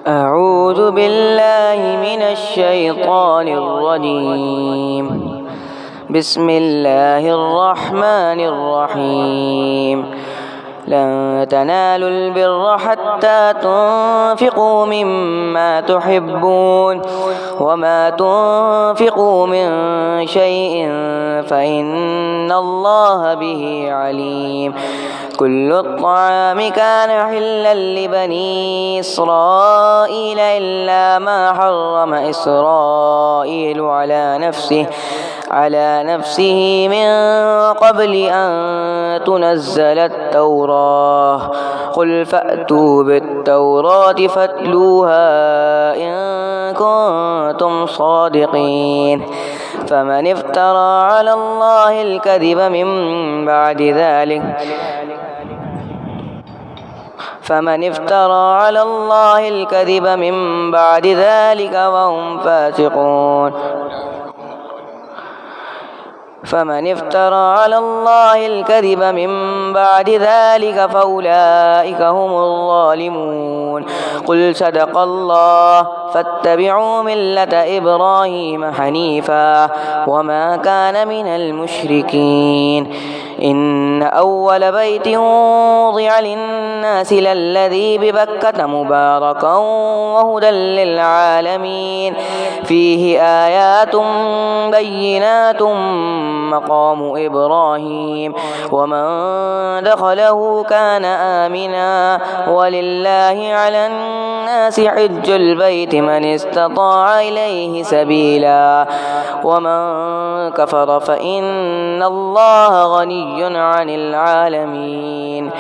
أعوذ بالله من الشيطان الرجيم. بسم الله الرحمن الرحيم. لن تنالوا البر حتى تنفقوا مما تحبون وما تنفقوا من شيء فإن الله به عليم. كل الطعام كان حلا لبني إسرائيل إلا ما حرم إسرائيل على نفسه من قبل أن تنزل التوراة. قل فأتوا بالتوراة فاتلوها إن كنتم صادقين. فمن افترى على الله الكذب من بعد ذلك وهم فاسقون. فمن افترى على الله الكذب من بعد ذلك فأولئك هم الظالمون. قل صدق الله فاتبعوا ملة إبراهيم حنيفا وما كان من المشركين. إن أول بيت وضع للناس للذي ببكة مباركا وهدى للعالمين. فيه آيات بينات مقام إبراهيم ومن دخله كان آمنا. ولله على الناس حج البيت من استطاع إليه سبيلا ومن كفر فإن الله غني عن العالمين.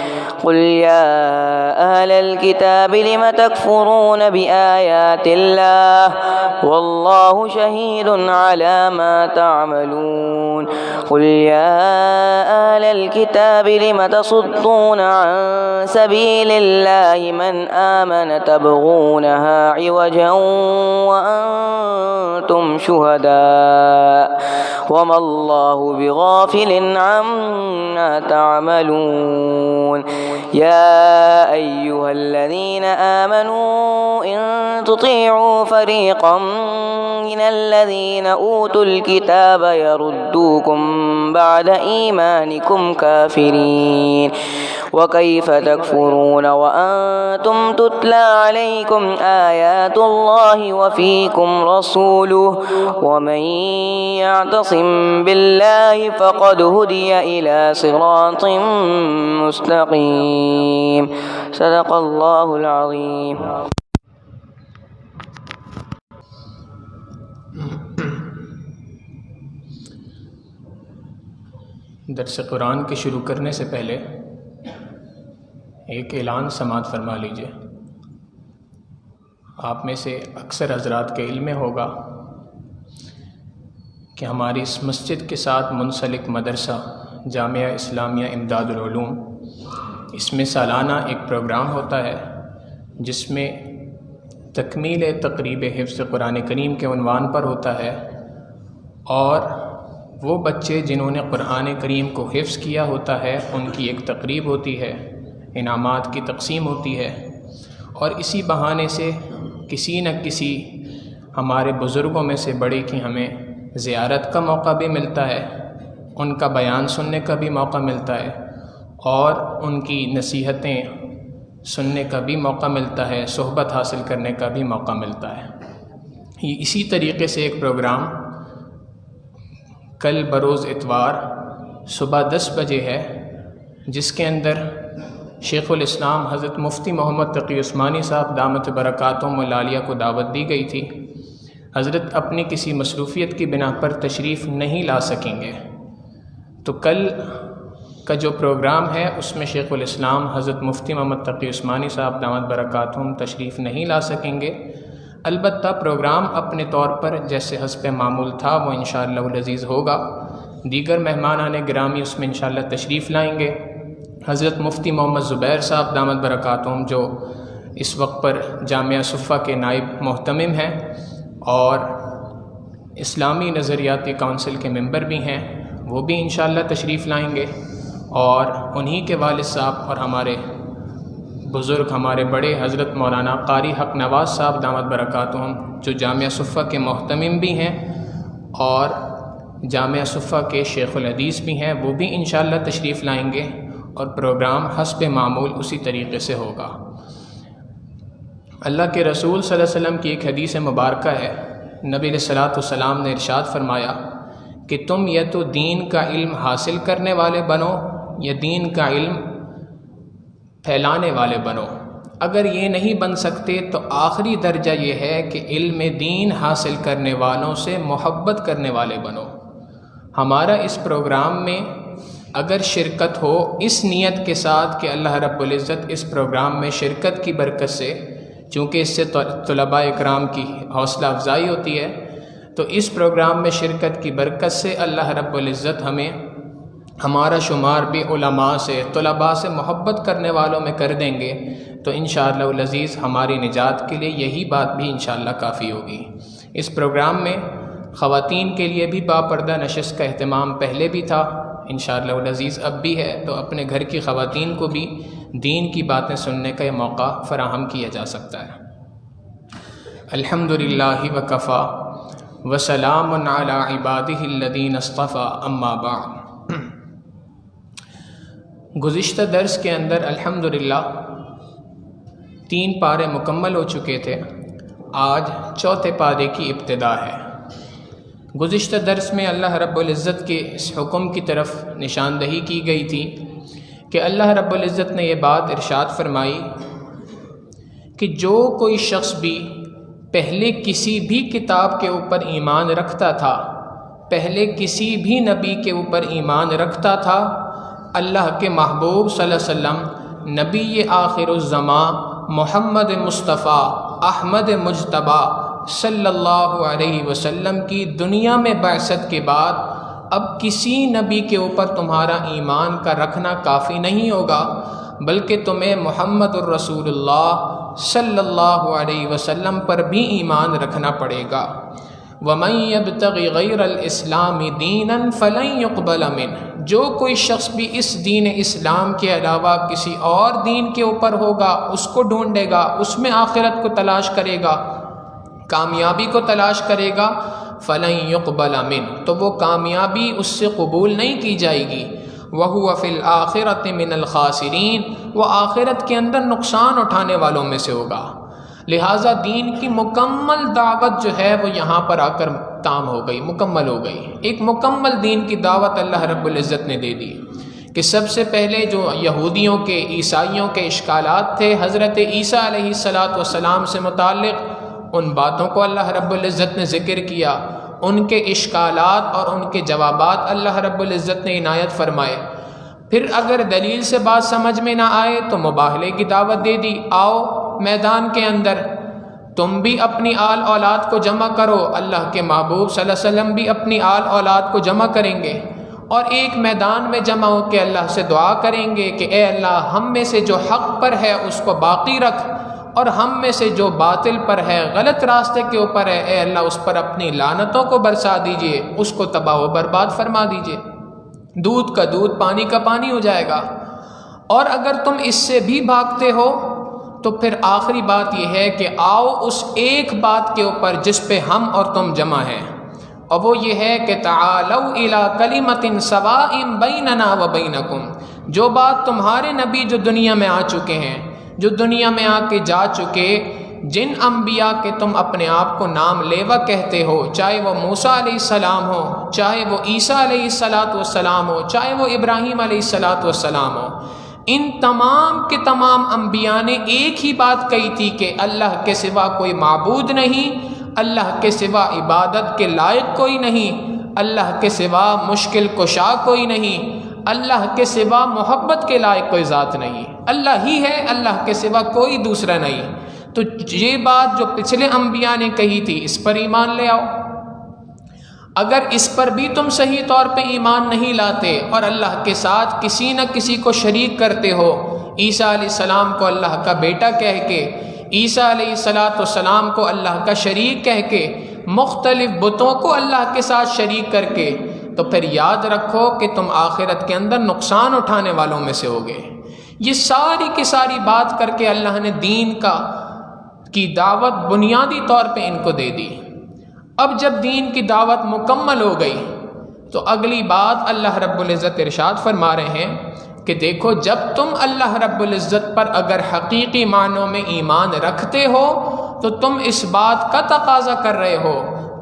قل يا أهل الكتاب لم تكفرون بآيات الله والله شهيد على ما تعملون. قل يا أهل الكتاب لم تصدون عن سبيل الله من آمن تبغونها عوجا وأنتم شهداء وما الله بغافل عما تعملون. يا أيها الذين آمنوا إن تطيعوا فريقا من الذين أوتوا الكتاب يردوكم بعد إيمانكم كافرين. وكيف تكفرون وأنتم تتلى عليكم آيات الله وفيكم رسوله ومن يعتصم بالله فقد هدي إلى صراط مستقيم. صدق الله العظيم. درس قرآن کے شروع کرنے سے پہلے ایک اعلان سماعت فرما لیجیے. آپ میں سے اکثر حضرات کے علم میں ہوگا کہ ہماری اس مسجد کے ساتھ منسلک مدرسہ جامعہ اسلامیہ امداد العلوم، اس میں سالانہ ایک پروگرام ہوتا ہے جس میں تکمیل تقریب حفظ قرآن کریم کے عنوان پر ہوتا ہے، اور وہ بچے جنہوں نے قرآن کریم کو حفظ کیا ہوتا ہے ان کی ایک تقریب ہوتی ہے، انعامات کی تقسیم ہوتی ہے، اور اسی بہانے سے کسی نہ کسی ہمارے بزرگوں میں سے بڑے کی ہمیں زیارت کا موقع بھی ملتا ہے، ان کا بیان سننے کا بھی موقع ملتا ہے، اور ان کی نصیحتیں سننے کا بھی موقع ملتا ہے، صحبت حاصل کرنے کا بھی موقع ملتا ہے۔ یہ اسی طریقے سے ایک پروگرام کل بروز اتوار صبح 10 بجے ہے، جس کے اندر شیخ الاسلام حضرت مفتی محمد تقی عثمانی صاحب دامت برکاتہم العالیہ کو دعوت دی گئی تھی۔ حضرت اپنی کسی مصروفیت کی بنا پر تشریف نہیں لا سکیں گے، تو کل کا جو پروگرام ہے اس میں شیخ الاسلام حضرت مفتی محمد تقی عثمانی صاحب دامت برکاتہم تشریف نہیں لا سکیں گے۔ البتہ پروگرام اپنے طور پر جیسے حسب معمول تھا وہ انشاءاللہ العزیز ہوگا۔ دیگر مہمانان گرامی اس میں انشاءاللہ تشریف لائیں گے۔ حضرت مفتی محمد زبیر صاحب دامت برکاتہم جو اس وقت پر جامعہ صفہ کے نائب محتمم ہیں اور اسلامی نظریاتی کونسل کے ممبر بھی ہیں، وہ بھی انشاءاللہ تشریف لائیں گے، اور انہی کے والد صاحب اور ہمارے بزرگ ہمارے بڑے حضرت مولانا قاری حق نواز صاحب دامت برکاتہم، جو جامعہ صفہ کے محتمم بھی ہیں اور جامعہ صفہ کے شیخ الحدیث بھی ہیں، وہ بھی انشاءاللہ تشریف لائیں گے اور پروگرام حسب معمول اسی طریقے سے ہوگا۔ اللہ کے رسول صلی اللہ علیہ وسلم کی ایک حدیث مبارکہ ہے، نبی علیہ الصلوۃ والسلام نے ارشاد فرمایا کہ تم یا تو دین کا علم حاصل کرنے والے بنو یا دین کا علم پھیلانے والے بنو۔ اگر یہ نہیں بن سکتے تو آخری درجہ یہ ہے کہ علم دین حاصل کرنے والوں سے محبت کرنے والے بنو۔ ہمارا اس پروگرام میں اگر شرکت ہو اس نیت کے ساتھ کہ اللہ رب العزت اس پروگرام میں شرکت کی برکت سے، چونکہ اس سے طلباء اکرام کی حوصلہ افزائی ہوتی ہے، تو اس پروگرام میں شرکت کی برکت سے اللہ رب العزت ہمیں ہمارا شمار بھی علماء سے، طلباء سے محبت کرنے والوں میں کر دیں گے تو انشاءاللہ العزیز ہماری نجات کے لیے یہی بات بھی انشاءاللہ کافی ہوگی۔ اس پروگرام میں خواتین کے لیے بھی باپردہ نشست کا اہتمام پہلے بھی تھا، انشاءاللہ العزیز اب بھی ہے، تو اپنے گھر کی خواتین کو بھی دین کی باتیں سننے کا یہ موقع فراہم کیا جا سکتا ہے۔ الحمدللہ وکفا وسلام علی عبادہ الذین اصطفیٰ، اما بعد۔ گزشتہ درس کے اندر الحمدللہ 3 پارے مکمل ہو چکے تھے، آج چوتھے پارے کی ابتدا ہے۔ گزشتہ درس میں اللہ رب العزت کے اس حکم کی طرف نشاندہی کی گئی تھی کہ اللہ رب العزت نے یہ بات ارشاد فرمائی کہ جو کوئی شخص بھی پہلے کسی بھی کتاب کے اوپر ایمان رکھتا تھا، پہلے کسی بھی نبی کے اوپر ایمان رکھتا تھا، اللہ کے محبوب صلی اللہ علیہ وسلم نبی آخر الزمان محمد مصطفیٰ احمد مجتبیٰ صلی اللہ علیہ وسلم کی دنیا میں بعثت کے بعد اب کسی نبی کے اوپر تمہارا ایمان کا رکھنا کافی نہیں ہوگا، بلکہ تمہیں محمد الرسول اللہ صلی اللہ علیہ وسلم پر بھی ایمان رکھنا پڑے گا۔ وَمَن يَبْتَغِ غَيْرَ الْإِسْلَامِ دِينًا فَلَن يُقْبَلَ مِنْهُ، جو کوئی شخص بھی اس دین اسلام کے علاوہ کسی اور دین کے اوپر ہوگا، اس کو ڈھونڈے گا، اس میں آخرت کو تلاش کرے گا، کامیابی کو تلاش کرے گا، فَلَن يُقْبَلَ مِنْهُ، تو وہ کامیابی اس سے قبول نہیں کی جائے گی۔ وَهُوَ فِي الْآخِرَةِ مِنَ الْخَاسِرِينَ، وہ آخرت کے اندر نقصان اٹھانے والوں میں سے ہوگا۔ لہٰذا دین کی مکمل دعوت جو ہے وہ یہاں پر آ کر تام ہو گئی، مکمل ہو گئی۔ ایک مکمل دین کی دعوت اللہ رب العزت نے دے دی کہ سب سے پہلے جو یہودیوں کے، عیسائیوں کے اشکالات تھے حضرت عیسیٰ علیہ السلام سے متعلق، ان باتوں کو اللہ رب العزت نے ذکر کیا، ان کے اشکالات اور ان کے جوابات اللہ رب العزت نے عنایت فرمائے۔ پھر اگر دلیل سے بات سمجھ میں نہ آئے تو مباہلے کی دعوت دے دی، آؤ میدان کے اندر تم بھی اپنی آل اولاد کو جمع کرو، اللہ کے محبوب صلی اللہ علیہ وسلم بھی اپنی آل اولاد کو جمع کریں گے اور ایک میدان میں جمع ہو کے اللہ سے دعا کریں گے کہ اے اللہ ہم میں سے جو حق پر ہے اس کو باقی رکھ، اور ہم میں سے جو باطل پر ہے، غلط راستے کے اوپر ہے، اے اللہ اس پر اپنی لعنتوں کو برسا دیجئے، اس کو تباہ و برباد فرما دیجئے، دودھ کا دودھ پانی کا پانی ہو جائے گا۔ اور اگر تم اس سے بھی بھاگتے ہو تو پھر آخری بات یہ ہے کہ آؤ اس ایک بات کے اوپر جس پہ ہم اور تم جمع ہیں، اور وہ یہ ہے کہ تعالوا الی کلمۃ سواء بیننا و بینکم، جو بات تمہارے نبی جو دنیا میں آ چکے ہیں، جو دنیا میں آ کے جا چکے، جن انبیاء کے تم اپنے آپ کو نام لیوا کہتے ہو، چاہے وہ موسیٰ علیہ السلام ہو، چاہے وہ عیسیٰ علیہ السلام ہو، چاہے وہ ابراہیم علیہ السلام ہو، ان تمام کے تمام انبیاء نے ایک ہی بات کہی تھی کہ اللہ کے سوا کوئی معبود نہیں، اللہ کے سوا عبادت کے لائق کوئی نہیں، اللہ کے سوا مشکل کشا کوئی نہیں، اللہ کے سوا محبت کے لائق کوئی ذات نہیں، اللہ ہی ہے، اللہ کے سوا کوئی دوسرا نہیں۔ تو یہ بات جو پچھلے انبیاء نے کہی تھی اس پر ایمان لے آؤ۔ اگر اس پر بھی تم صحیح طور پہ ایمان نہیں لاتے اور اللہ کے ساتھ کسی نہ کسی کو شریک کرتے ہو، عیسیٰ علیہ السلام کو اللہ کا بیٹا کہہ کے، عیسیٰ علیہ السلام کو اللہ کا شریک کہہ کے، مختلف بتوں کو اللہ کے ساتھ شریک کر کے، تو پھر یاد رکھو کہ تم آخرت کے اندر نقصان اٹھانے والوں میں سے ہوگے، یہ ساری کی ساری بات کر کے اللہ نے دین کی دعوت بنیادی طور پہ ان کو دے دی۔ اب جب دین کی دعوت مکمل ہو گئی تو اگلی بات اللہ رب العزت ارشاد فرما رہے ہیں کہ دیکھو، جب تم اللہ رب العزت پر اگر حقیقی معنوں میں ایمان رکھتے ہو تو تم اس بات کا تقاضا کر رہے ہو،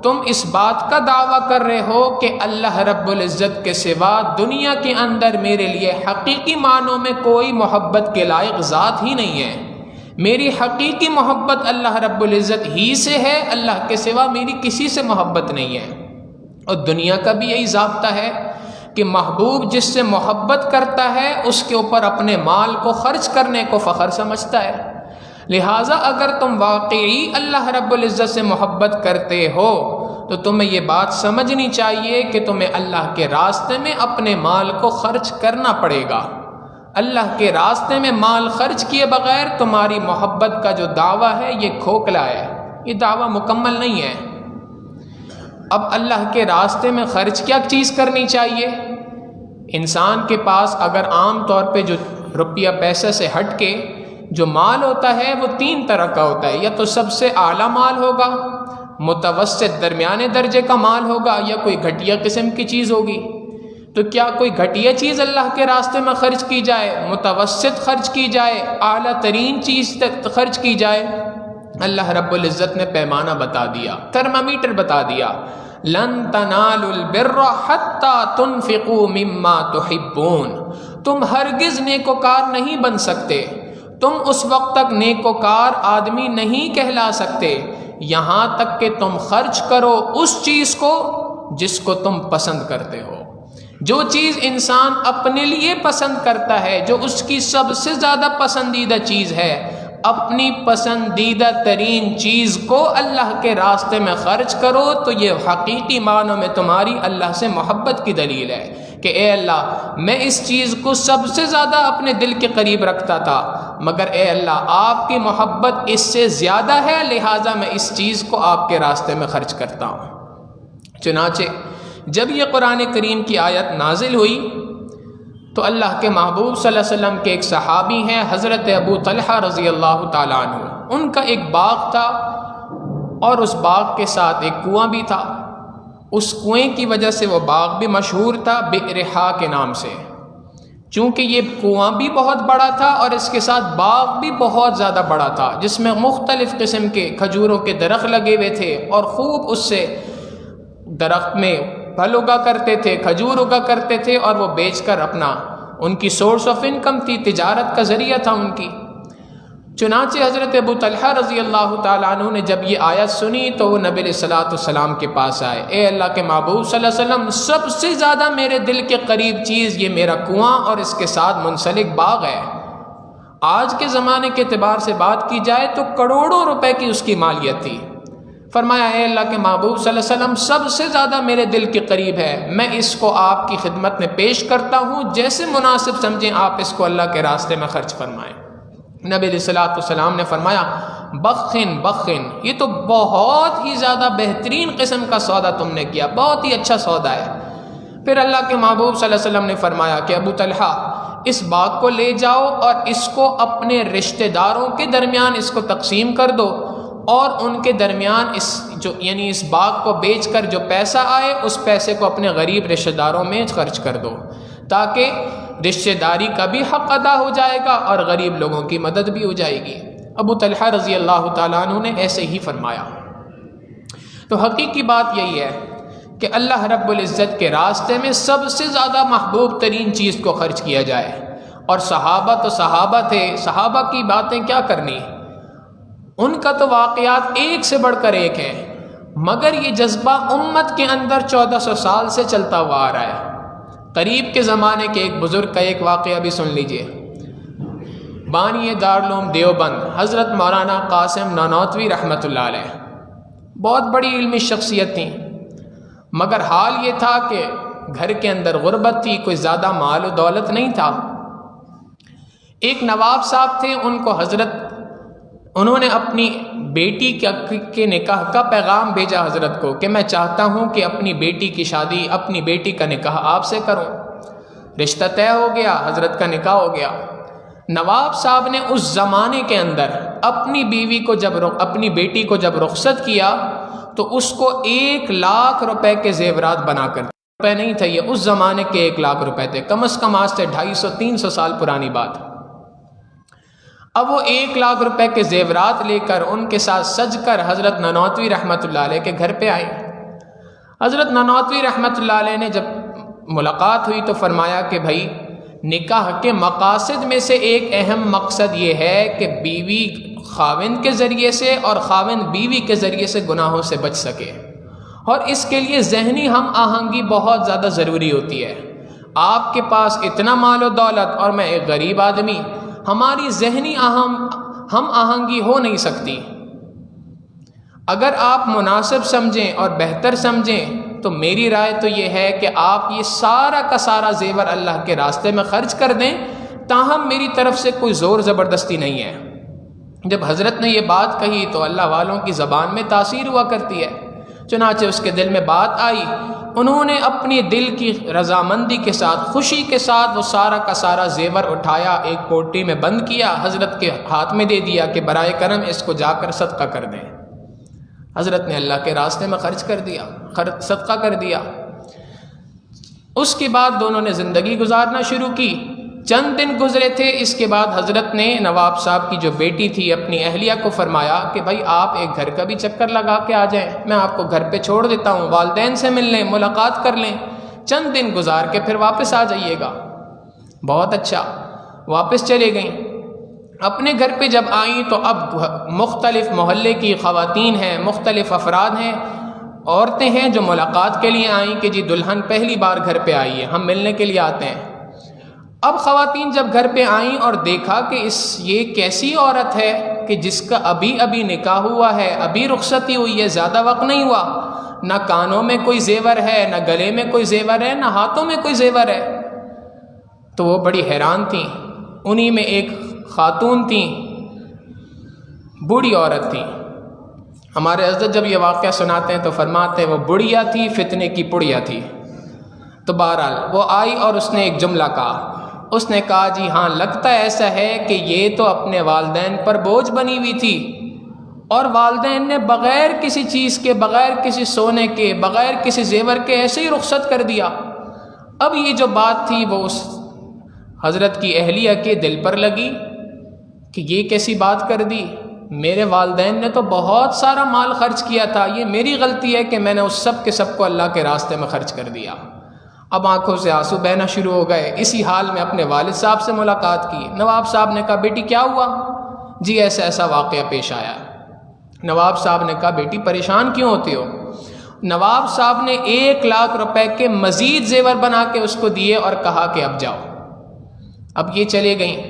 تم اس بات کا دعویٰ کر رہے ہو کہ اللہ رب العزت کے سوا دنیا کے اندر میرے لیے حقیقی معنوں میں کوئی محبت کے لائق ذات ہی نہیں ہے، میری حقیقی محبت اللہ رب العزت ہی سے ہے، اللہ کے سوا میری کسی سے محبت نہیں ہے۔ اور دنیا کا بھی یہی ضابطہ ہے کہ محبوب جس سے محبت کرتا ہے اس کے اوپر اپنے مال کو خرچ کرنے کو فخر سمجھتا ہے۔ لہٰذا اگر تم واقعی اللہ رب العزت سے محبت کرتے ہو تو تمہیں یہ بات سمجھنی چاہیے کہ تمہیں اللہ کے راستے میں اپنے مال کو خرچ کرنا پڑے گا۔ اللہ کے راستے میں مال خرچ کیے بغیر تمہاری محبت کا جو دعویٰ ہے یہ کھوکھلا ہے، یہ دعویٰ مکمل نہیں ہے۔ اب اللہ کے راستے میں خرچ کیا چیز کرنی چاہیے؟ انسان کے پاس اگر عام طور پہ جو روپیہ پیسے سے ہٹ کے جو مال ہوتا ہے وہ 3 طرح کا ہوتا ہے، یا تو سب سے اعلیٰ مال ہوگا، متوسط درمیانے درجے کا مال ہوگا، یا کوئی گھٹیا قسم کی چیز ہوگی۔ تو کیا کوئی گھٹیا چیز اللہ کے راستے میں خرچ کی جائے، متوسط خرچ کی جائے، اعلیٰ ترین چیز خرچ کی جائے؟ اللہ رب العزت نے پیمانہ بتا دیا، تھرمامیٹر بتا دیا، لن تنالوا البر حتى تنفقوا مما تحبون، تم ہرگز نیکوکار نہیں بن سکتے، تم اس وقت تک نیکوکار آدمی نہیں کہلا سکتے یہاں تک کہ تم خرچ کرو اس چیز کو جس کو تم پسند کرتے ہو۔ جو چیز انسان اپنے لیے پسند کرتا ہے، جو اس کی سب سے زیادہ پسندیدہ چیز ہے، اپنی پسندیدہ ترین چیز کو اللہ کے راستے میں خرچ کرو تو یہ حقیقی معنوں میں تمہاری اللہ سے محبت کی دلیل ہے کہ اے اللہ، میں اس چیز کو سب سے زیادہ اپنے دل کے قریب رکھتا تھا، مگر اے اللہ آپ کی محبت اس سے زیادہ ہے، لہٰذا میں اس چیز کو آپ کے راستے میں خرچ کرتا ہوں۔ چنانچہ جب یہ قرآن کریم کی آیت نازل ہوئی تو اللہ کے محبوب صلی اللہ علیہ وسلم کے ایک صحابی ہیں حضرت ابو طلحہ رضی اللہ تعالیٰ عنہ، ان کا ایک باغ تھا اور اس باغ کے ساتھ ایک کنواں بھی تھا۔ اس کنویں کی وجہ سے وہ باغ بھی مشہور تھا بئر حا کے نام سے، چونکہ یہ کنواں بھی بہت بڑا تھا اور اس کے ساتھ باغ بھی بہت زیادہ بڑا تھا جس میں مختلف قسم کے کھجوروں کے درخت لگے ہوئے تھے اور خوب اس سے درخت میں پھل اگا کرتے تھے، کھجور اگا کرتے تھے اور وہ بیچ کر اپنا ان کی سورس آف انکم تھی، تجارت کا ذریعہ تھا ان کی۔ چنانچہ حضرت ابو طلحہ رضی اللہ تعالیٰ عنہ نے جب یہ آیت سنی تو وہ نبی علیہ الصلوۃ والسلام کے پاس آئے، اے اللہ کے محبوب صلی اللہ علیہ وسلم، سب سے زیادہ میرے دل کے قریب چیز یہ میرا کنواں اور اس کے ساتھ منسلک باغ ہے۔ آج کے زمانے کے اعتبار سے بات کی جائے تو کروڑوں روپے کی اس کی مالیت تھی۔ فرمایا اے اللہ کے محبوب صلی اللہ علیہ وسلم، سب سے زیادہ میرے دل کے قریب ہے، میں اس کو آپ کی خدمت میں پیش کرتا ہوں، جیسے مناسب سمجھیں آپ اس کو اللہ کے راستے میں خرچ فرمائیں۔ نبی علیہ الصلوۃ والسلام نے فرمایا بخن بخن، یہ تو بہت ہی زیادہ بہترین قسم کا سودا تم نے کیا، بہت ہی اچھا سودا ہے۔ پھر اللہ کے محبوب صلی اللہ علیہ وسلم نے فرمایا کہ ابو طلحہ، اس باغ کو لے جاؤ اور اس کو اپنے رشتہ داروں کے درمیان اس کو تقسیم کر دو، اور ان کے درمیان اس باغ کو بیچ کر جو پیسہ آئے اس پیسے کو اپنے غریب رشتہ داروں میں خرچ کر دو، تاکہ رشتہ داری کا بھی حق ادا ہو جائے گا اور غریب لوگوں کی مدد بھی ہو جائے گی۔ ابو طلحہ رضی اللہ تعالیٰ عنہ نے ایسے ہی فرمایا۔ تو حقیقی بات یہی ہے کہ اللہ رب العزت کے راستے میں سب سے زیادہ محبوب ترین چیز کو خرچ کیا جائے، اور صحابہ تو صحابہ تھے، صحابہ کی باتیں کیا کرنی، ان کا تو واقعات ایک سے بڑھ کر ایک ہیں، مگر یہ جذبہ امت کے اندر 1400 سال سے چلتا ہوا آ رہا ہے۔ قریب کے زمانے کے ایک بزرگ کا ایک واقعہ بھی سن لیجئے۔ بانی دارالعلوم دیوبند حضرت مولانا قاسم نانوتوی رحمۃ اللہ علیہ بہت بڑی علمی شخصیت تھیں، مگر حال یہ تھا کہ گھر کے اندر غربت تھی، کوئی زیادہ مال و دولت نہیں تھا۔ ایک نواب صاحب تھے، انہوں نے اپنی بیٹی کے نکاح کا پیغام بھیجا حضرت کو کہ میں چاہتا ہوں کہ اپنی بیٹی کی شادی، اپنی بیٹی کا نکاح آپ سے کروں۔ رشتہ طے ہو گیا، حضرت کا نکاح ہو گیا۔ نواب صاحب نے اس زمانے کے اندر اپنی بیٹی کو جب رخصت کیا تو اس کو 1,00,000 روپے کے زیورات بنا کر، روپے نہیں تھے یہ، اس زمانے کے 1,00,000 روپے تھے، کم از کم آج سے 250-300 سال پرانی بات۔ اب وہ 1,00,000 روپے کے زیورات لے کر ان کے ساتھ سج کر حضرت نانوتوی رحمۃ اللہ علیہ کے گھر پہ آئے۔ حضرت نانوتوی رحمۃ اللہ علیہ نے جب ملاقات ہوئی تو فرمایا کہ بھائی نکاح کے مقاصد میں سے ایک اہم مقصد یہ ہے کہ بیوی خاوند کے ذریعے سے اور خاوند بیوی کے ذریعے سے گناہوں سے بچ سکے، اور اس کے لیے ذہنی ہم آہنگی بہت زیادہ ضروری ہوتی ہے۔ آپ کے پاس اتنا مال و دولت اور میں ایک غریب آدمی، ہماری ذہنی ہم آہنگی ہو نہیں سکتی۔ اگر آپ مناسب سمجھیں اور بہتر سمجھیں تو میری رائے تو یہ ہے کہ آپ یہ سارا کا سارا زیور اللہ کے راستے میں خرچ کر دیں، تاہم میری طرف سے کوئی زور زبردستی نہیں ہے۔ جب حضرت نے یہ بات کہی تو اللہ والوں کی زبان میں تاثیر ہوا کرتی ہے، چنانچہ اس کے دل میں بات آئی، انہوں نے اپنی دل کی رضامندی کے ساتھ، خوشی کے ساتھ وہ سارا کا سارا زیور اٹھایا، ایک پوٹی میں بند کیا، حضرت کے ہاتھ میں دے دیا کہ برائے کرم اس کو جا کر صدقہ کر دیں۔ حضرت نے اللہ کے راستے میں خرچ کر دیا، صدقہ کر دیا۔ اس کے بعد دونوں نے زندگی گزارنا شروع کی۔ چند دن گزرے تھے، اس کے بعد حضرت نے نواب صاحب کی جو بیٹی تھی اپنی اہلیہ کو فرمایا کہ بھائی آپ ایک گھر کا بھی چکر لگا کے آ جائیں، میں آپ کو گھر پہ چھوڑ دیتا ہوں، والدین سے مل لیں، ملاقات کر لیں، چند دن گزار کے پھر واپس آ جائیے گا۔ بہت اچھا، واپس چلے گئیں۔ اپنے گھر پہ جب آئیں تو اب مختلف محلے کی خواتین ہیں، مختلف افراد ہیں، عورتیں ہیں جو ملاقات کے لیے آئیں کہ جی دلہن پہلی بار گھر پہ آئی ہے، ہم ملنے کے لیے آتے ہیں۔ اب خواتین جب گھر پہ آئیں اور دیکھا کہ یہ کیسی عورت ہے کہ جس کا ابھی نکاح ہوا ہے، ابھی رخصتی ہوئی ہے، زیادہ وقت نہیں ہوا، نہ کانوں میں کوئی زیور ہے، نہ گلے میں کوئی زیور ہے، نہ ہاتھوں میں کوئی زیور ہے، تو وہ بڑی حیران تھیں۔ انہی میں ایک خاتون تھیں، بوڑھی عورت تھی۔ ہمارے حضرت جب یہ واقعہ سناتے ہیں تو فرماتے ہیں وہ بڑھیا تھی، فتنے کی پڑیا تھی۔ تو بہرحال وہ آئی اور اس نے ایک جملہ کہا، اس نے کہا جی ہاں لگتا ایسا ہے کہ یہ تو اپنے والدین پر بوجھ بنی ہوئی تھی، اور والدین نے بغیر کسی چیز کے، بغیر کسی سونے کے، بغیر کسی زیور کے ایسے ہی رخصت کر دیا۔ اب یہ جو بات تھی وہ اس حضرت کی اہلیہ کے دل پر لگی کہ یہ کیسی بات کر دی، میرے والدین نے تو بہت سارا مال خرچ کیا تھا، یہ میری غلطی ہے کہ میں نے اس سب کے سب کو اللہ کے راستے میں خرچ کر دیا۔ اب آنکھوں سے آنسو بہنا شروع ہو گئے۔ اسی حال میں اپنے والد صاحب سے ملاقات کی۔ نواب صاحب نے کہا بیٹی کیا ہوا؟ جی ایسا ایسا واقعہ پیش آیا۔ نواب صاحب نے کہا بیٹی پریشان کیوں ہوتے ہو؟ نواب صاحب نے 1,00,000 روپے کے مزید زیور بنا کے اس کو دیے اور کہا کہ اب جاؤ۔ اب یہ چلے گئیں۔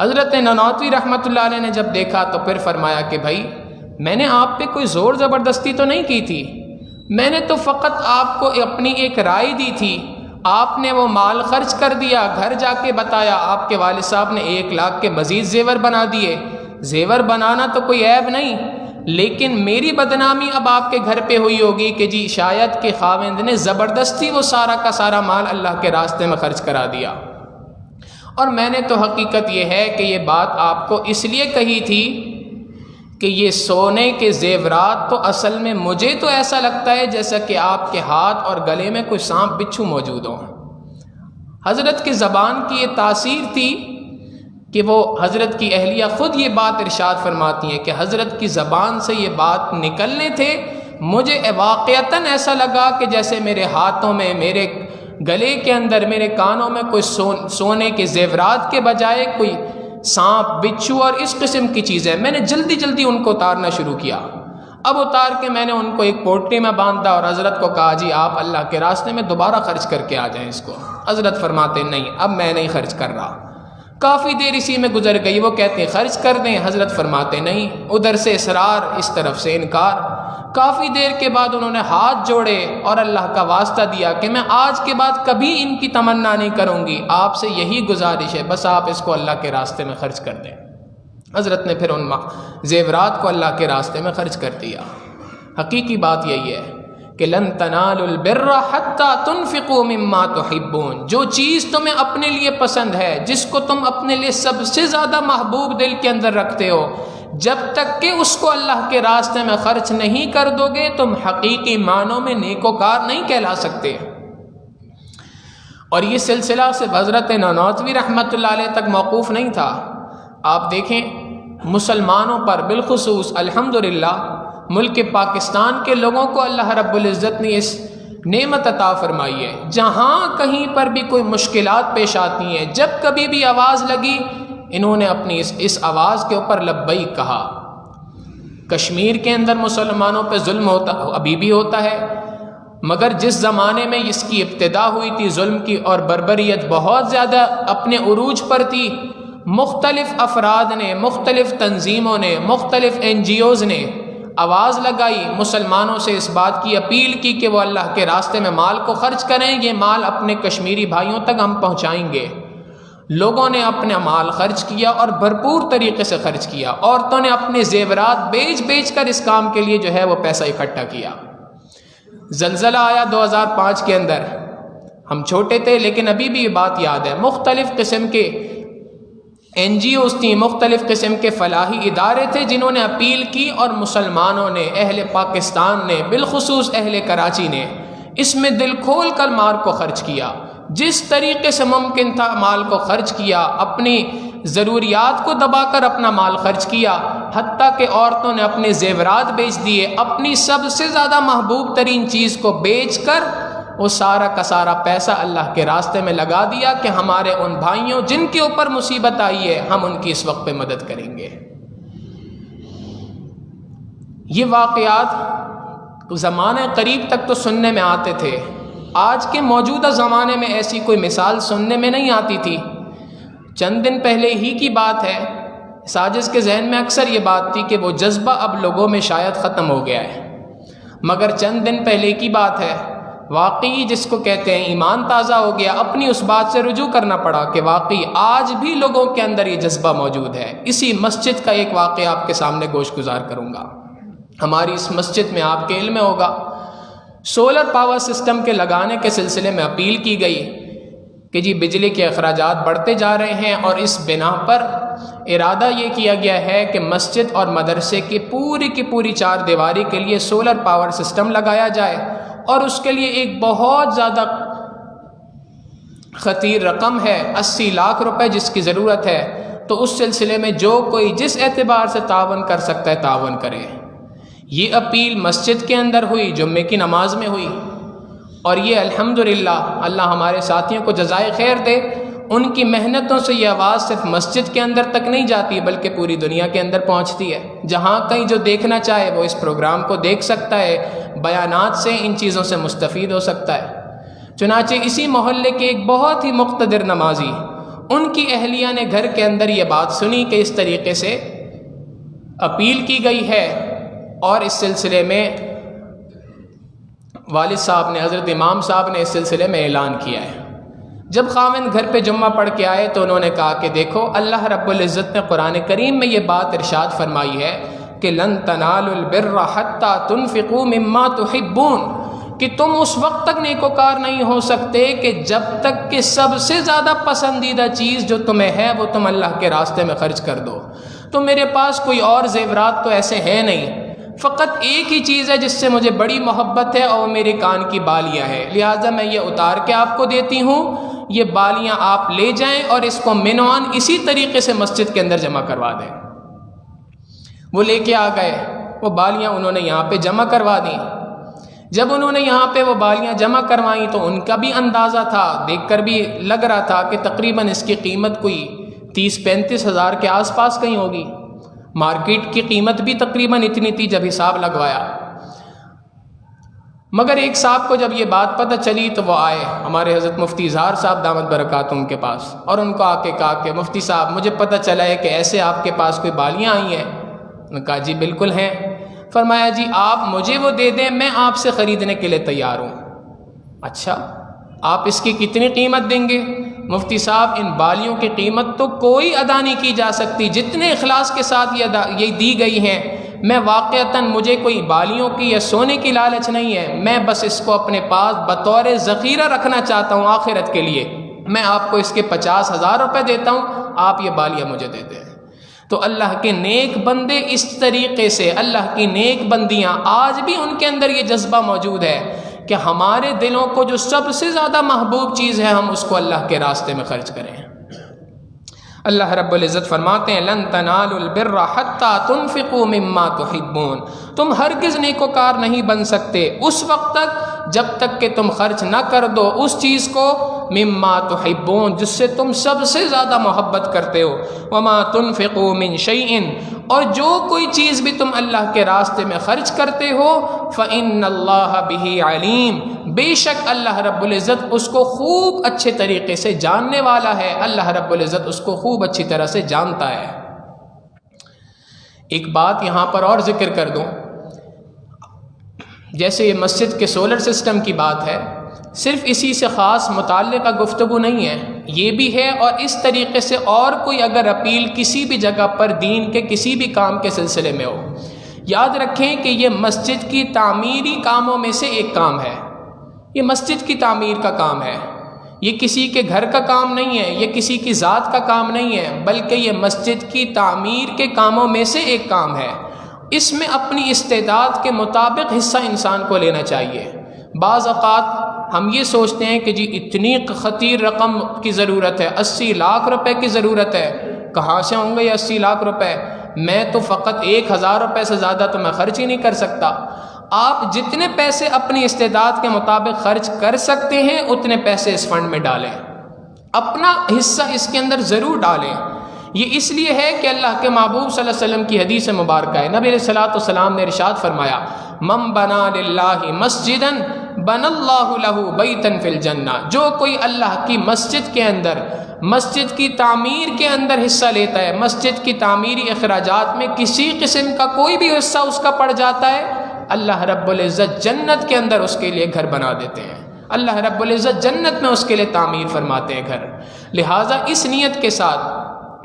حضرت نانوتوی رحمۃ اللہ علیہ نے جب دیکھا تو پھر فرمایا کہ بھائی میں نے آپ پہ کوئی زور زبردستی تو نہیں کی تھی، میں نے تو فقط آپ کو اپنی ایک رائے دی تھی، آپ نے وہ مال خرچ کر دیا، گھر جا کے بتایا، آپ کے والد صاحب نے 1,00,000 کے مزید زیور بنا دیے۔ زیور بنانا تو کوئی عیب نہیں، لیکن میری بدنامی اب آپ کے گھر پہ ہوئی ہوگی کہ جی شاید کہ خاوند نے زبردستی وہ سارا کا سارا مال اللہ کے راستے میں خرچ کرا دیا۔ اور میں نے تو حقیقت یہ ہے کہ یہ بات آپ کو اس لیے کہی تھی کہ یہ سونے کے زیورات تو اصل میں مجھے تو ایسا لگتا ہے جیسا کہ آپ کے ہاتھ اور گلے میں کوئی سانپ بچھو موجود ہوں۔ حضرت کی زبان کی یہ تاثیر تھی کہ وہ حضرت کی اہلیہ خود یہ بات ارشاد فرماتی ہیں کہ حضرت کی زبان سے یہ بات نکلنے تھے، مجھے واقعتاً ایسا لگا کہ جیسے میرے ہاتھوں میں، میرے گلے کے اندر، میرے کانوں میں کوئی سونے کے زیورات کے بجائے کوئی سانپ، بچھو اور اس قسم کی چیزیں۔ میں نے جلدی ان کو اتارنا شروع کیا۔ اب اتار کے میں نے ان کو ایک پوٹلی میں باندھا اور حضرت کو کہا جی آپ اللہ کے راستے میں دوبارہ خرچ کر کے آ جائیں اس کو۔ حضرت فرماتے نہیں اب میں نہیں خرچ کر رہا۔ کافی دیر اسی میں گزر گئی، وہ کہتے ہیں خرچ کر دیں، حضرت فرماتے نہیں، ادھر سے اصرار، اس طرف سے انکار۔ کافی دیر کے بعد انہوں نے ہاتھ جوڑے اور اللہ کا واسطہ دیا کہ میں آج کے بعد کبھی ان کی تمنا نہیں کروں گی، آپ سے یہی گزارش ہے، بس آپ اس کو اللہ کے راستے میں خرچ کر دیں۔ حضرت نے پھر ان زیورات کو اللہ کے راستے میں خرچ کر دیا۔ حقیقی بات یہی ہے کہ لن تنالوا البر حتی تنفقوا مما تحبون، جو چیز تمہیں اپنے لیے پسند ہے، جس کو تم اپنے لیے سب سے زیادہ محبوب دل کے اندر رکھتے ہو، جب تک کہ اس کو اللہ کے راستے میں خرچ نہیں کر دو گے تم حقیقی معنوں میں نیکوکار نہیں کہلا سکتے۔ اور یہ سلسلہ صرف حضرت نانوتوی رحمۃ اللہ علیہ تک موقوف نہیں تھا۔ آپ دیکھیں مسلمانوں پر بالخصوص الحمدللہ ملک پاکستان کے لوگوں کو اللہ رب العزت نے اس نعمت عطا فرمائی ہے، جہاں کہیں پر بھی کوئی مشکلات پیش آتی ہیں، جب کبھی بھی آواز لگی انہوں نے اپنی اس آواز کے اوپر لبیک کہا۔ کشمیر کے اندر مسلمانوں پہ ظلم ہوتا ابھی بھی ہوتا ہے، مگر جس زمانے میں اس کی ابتدا ہوئی تھی ظلم کی اور بربریت بہت زیادہ اپنے عروج پر تھی، مختلف افراد نے، مختلف تنظیموں نے، مختلف NGOs نے آواز لگائی، مسلمانوں سے اس بات کی اپیل کی کہ وہ اللہ کے راستے میں مال کو خرچ کریں، یہ مال اپنے کشمیری بھائیوں تک ہم پہنچائیں گے۔ لوگوں نے اپنا مال خرچ کیا اور بھرپور طریقے سے خرچ کیا، عورتوں نے اپنے زیورات بیچ کر اس کام کے لیے جو ہے وہ پیسہ اکٹھا کیا۔ زلزلہ آیا 2005 کے اندر، ہم چھوٹے تھے لیکن ابھی بھی یہ بات یاد ہے، مختلف قسم کے NGOs تھیں، مختلف قسم کے فلاحی ادارے تھے جنہوں نے اپیل کی، اور مسلمانوں نے، اہل پاکستان نے، بالخصوص اہل کراچی نے اس میں دل کھول کر مال کو خرچ کیا، جس طریقے سے ممکن تھا مال کو خرچ کیا، اپنی ضروریات کو دبا کر اپنا مال خرچ کیا، حتیٰ کہ عورتوں نے اپنے زیورات بیچ دیے، اپنی سب سے زیادہ محبوب ترین چیز کو بیچ کر وہ سارا کا سارا پیسہ اللہ کے راستے میں لگا دیا کہ ہمارے ان بھائیوں جن کے اوپر مصیبت آئی ہے ہم ان کی اس وقت پہ مدد کریں گے۔ یہ واقعات زمانے قریب تک تو سننے میں آتے تھے، آج کے موجودہ زمانے میں ایسی کوئی مثال سننے میں نہیں آتی تھی۔ چند دن پہلے ہی کی بات ہے، ساجد کے ذہن میں اکثر یہ بات تھی کہ وہ جذبہ اب لوگوں میں شاید ختم ہو گیا ہے، مگر چند دن پہلے کی بات ہے، واقعی جس کو کہتے ہیں ایمان تازہ ہو گیا، اپنی اس بات سے رجوع کرنا پڑا کہ واقعی آج بھی لوگوں کے اندر یہ جذبہ موجود ہے۔ اسی مسجد کا ایک واقعہ آپ کے سامنے گوش گزار کروں گا۔ ہماری اس مسجد میں آپ کے علم میں ہوگا سولر پاور سسٹم کے لگانے کے سلسلے میں اپیل کی گئی کہ جی بجلی کے اخراجات بڑھتے جا رہے ہیں، اور اس بنا پر ارادہ یہ کیا گیا ہے کہ مسجد اور مدرسے کی پوری چار دیواری کے لیے سولر پاور سسٹم لگایا جائے، اور اس کے لیے ایک بہت زیادہ خطیر رقم ہے، 80 لاکھ روپے جس کی ضرورت ہے۔ تو اس سلسلے میں جو کوئی جس اعتبار سے تعاون کر سکتا ہے تعاون کرے۔ یہ اپیل مسجد کے اندر ہوئی، جمعے کی نماز میں ہوئی، اور یہ الحمدللہ اللہ ہمارے ساتھیوں کو جزائے خیر دے، ان کی محنتوں سے یہ آواز صرف مسجد کے اندر تک نہیں جاتی بلکہ پوری دنیا کے اندر پہنچتی ہے۔ جہاں کہیں جو دیکھنا چاہے وہ اس پروگرام کو دیکھ سکتا ہے، بیانات سے ان چیزوں سے مستفید ہو سکتا ہے۔ چنانچہ اسی محلے کے ایک بہت ہی مقتدر نمازی، ان کی اہلیہ نے گھر کے اندر یہ بات سنی کہ اس طریقے سے اپیل کی گئی ہے، اور اس سلسلے میں والد صاحب نے، حضرت امام صاحب نے اس سلسلے میں اعلان کیا ہے۔ جب خاوند گھر پہ جمعہ پڑھ کے آئے تو انہوں نے کہا کہ دیکھو اللہ رب العزت نے قرآن کریم میں یہ بات ارشاد فرمائی ہے کہ لن تنالوا البر حتی تنفقوا مما تحبون، کہ تم اس وقت تک نیکوکار نہیں ہو سکتے کہ جب تک کہ سب سے زیادہ پسندیدہ چیز جو تمہیں ہے وہ تم اللہ کے راستے میں خرچ کر دو۔ تو میرے پاس کوئی اور زیورات تو ایسے ہیں نہیں، فقط ایک ہی چیز ہے جس سے مجھے بڑی محبت ہے، اور وہ میرے کان کی بالیاں ہیں، لہٰذا میں یہ اتار کے آپ کو دیتی ہوں، یہ بالیاں آپ لے جائیں اور اس کو منوان اسی طریقے سے مسجد کے اندر جمع کروا دیں۔ وہ لے کے آ گئے، وہ بالیاں انہوں نے یہاں پہ جمع کروا دیں۔ جب انہوں نے یہاں پہ وہ بالیاں جمع کروائیں تو ان کا بھی اندازہ تھا، دیکھ کر بھی لگ رہا تھا کہ تقریباً اس کی قیمت کوئی 30-35 ہزار کے آس پاس کہیں ہوگی، مارکیٹ کی قیمت بھی تقریباً اتنی تھی جب حساب لگوایا۔ مگر ایک صاحب کو جب یہ بات پتہ چلی تو وہ آئے ہمارے حضرت مفتی اظہار صاحب دامت برکاتہم کے پاس، اور ان کو آ کے کہا کہ مفتی صاحب مجھے پتہ چلا ہے کہ ایسے آپ کے پاس کوئی بالیاں آئی ہیں۔ انہوں نے کہا جی بالکل ہیں۔ فرمایا جی آپ مجھے وہ دے دیں، میں آپ سے خریدنے کے لیے تیار ہوں۔ اچھا آپ اس کی کتنی قیمت دیں گے؟ مفتی صاحب ان بالیوں کی قیمت تو کوئی ادا نہیں کی جا سکتی، جتنے اخلاص کے ساتھ یہ دی گئی ہیں میں واقعتاً مجھے کوئی بالیوں کی یا سونے کی لالچ نہیں ہے، میں بس اس کو اپنے پاس بطور ذخیرہ رکھنا چاہتا ہوں آخرت کے لیے، میں آپ کو اس کے 50,000 روپے دیتا ہوں، آپ یہ بالیاں مجھے دے دیں۔ تو اللہ کے نیک بندے اس طریقے سے، اللہ کی نیک بندیاں آج بھی ان کے اندر یہ جذبہ موجود ہے کہ ہمارے دلوں کو جو سب سے زیادہ محبوب چیز ہے ہم اس کو اللہ کے راستے میں خرچ کریں۔ اللہ رب العزت فرماتے ہیں لن تنالوا البر حتى تنفقوا مما تحبون، تم ہرگز نیکوکار نہیں بن سکتے اس وقت تک جب تک کہ تم خرچ نہ کر دو اس چیز کو مما تحبون جس سے تم سب سے زیادہ محبت کرتے ہو، وما تنفقوا من شيء، اور جو کوئی چیز بھی تم اللہ کے راستے میں خرچ کرتے ہو فإن اللہ بہ علیم، بے شک اللہ رب العزت اس کو خوب اچھے طریقے سے جاننے والا ہے، اللہ رب العزت اس کو خوب اچھی طرح سے جانتا ہے۔ ایک بات یہاں پر اور ذکر کر دوں، جیسے یہ مسجد کے سولر سسٹم کی بات ہے، صرف اسی سے خاص متعلقہ گفتگو نہیں ہے، یہ بھی ہے، اور اس طریقے سے اور کوئی اگر اپیل کسی بھی جگہ پر دین کے کسی بھی کام کے سلسلے میں ہو، یاد رکھیں کہ یہ مسجد کی تعمیری کاموں میں سے ایک کام ہے، یہ مسجد کی تعمیر کا کام ہے، یہ کسی کے گھر کا کام نہیں ہے، یہ کسی کی ذات کا کام نہیں ہے، بلکہ یہ مسجد کی تعمیر کے کاموں میں سے ایک کام ہے۔ اس میں اپنی استعداد کے مطابق حصہ انسان کو لینا چاہیے۔ بعض اوقات ہم یہ سوچتے ہیں کہ جی اتنی خطیر رقم کی ضرورت ہے، 80 لاکھ روپے کی ضرورت ہے، کہاں سے ہوں گے یہ 80 لاکھ روپے، میں تو فقط 1,000 روپے سے زیادہ تو میں خرچ ہی نہیں کر سکتا۔ آپ جتنے پیسے اپنی استعداد کے مطابق خرچ کر سکتے ہیں اتنے پیسے اس فنڈ میں ڈالیں، اپنا حصہ اس کے اندر ضرور ڈالیں۔ یہ اس لیے ہے کہ اللہ کے محبوب صلی اللہ علیہ وسلم کی حدیث مبارکہ ہے، نبی علیہ الصلوۃ والسلام نے ارشاد فرمایا من بنا للہ مسجدا بنى اللہ لہ بیتا فی الجنہ، جو کوئی اللہ کی مسجد کے اندر، مسجد کی تعمیر کے اندر حصہ لیتا ہے، مسجد کی تعمیری اخراجات میں کسی قسم کا کوئی بھی حصہ اس کا پڑ جاتا ہے، اللہ رب العزت جنت کے اندر اس کے لیے گھر بنا دیتے ہیں، اللہ رب العزت جنت میں اس کے لیے تعمیر فرماتے ہیں گھر۔ لہٰذا اس نیت کے ساتھ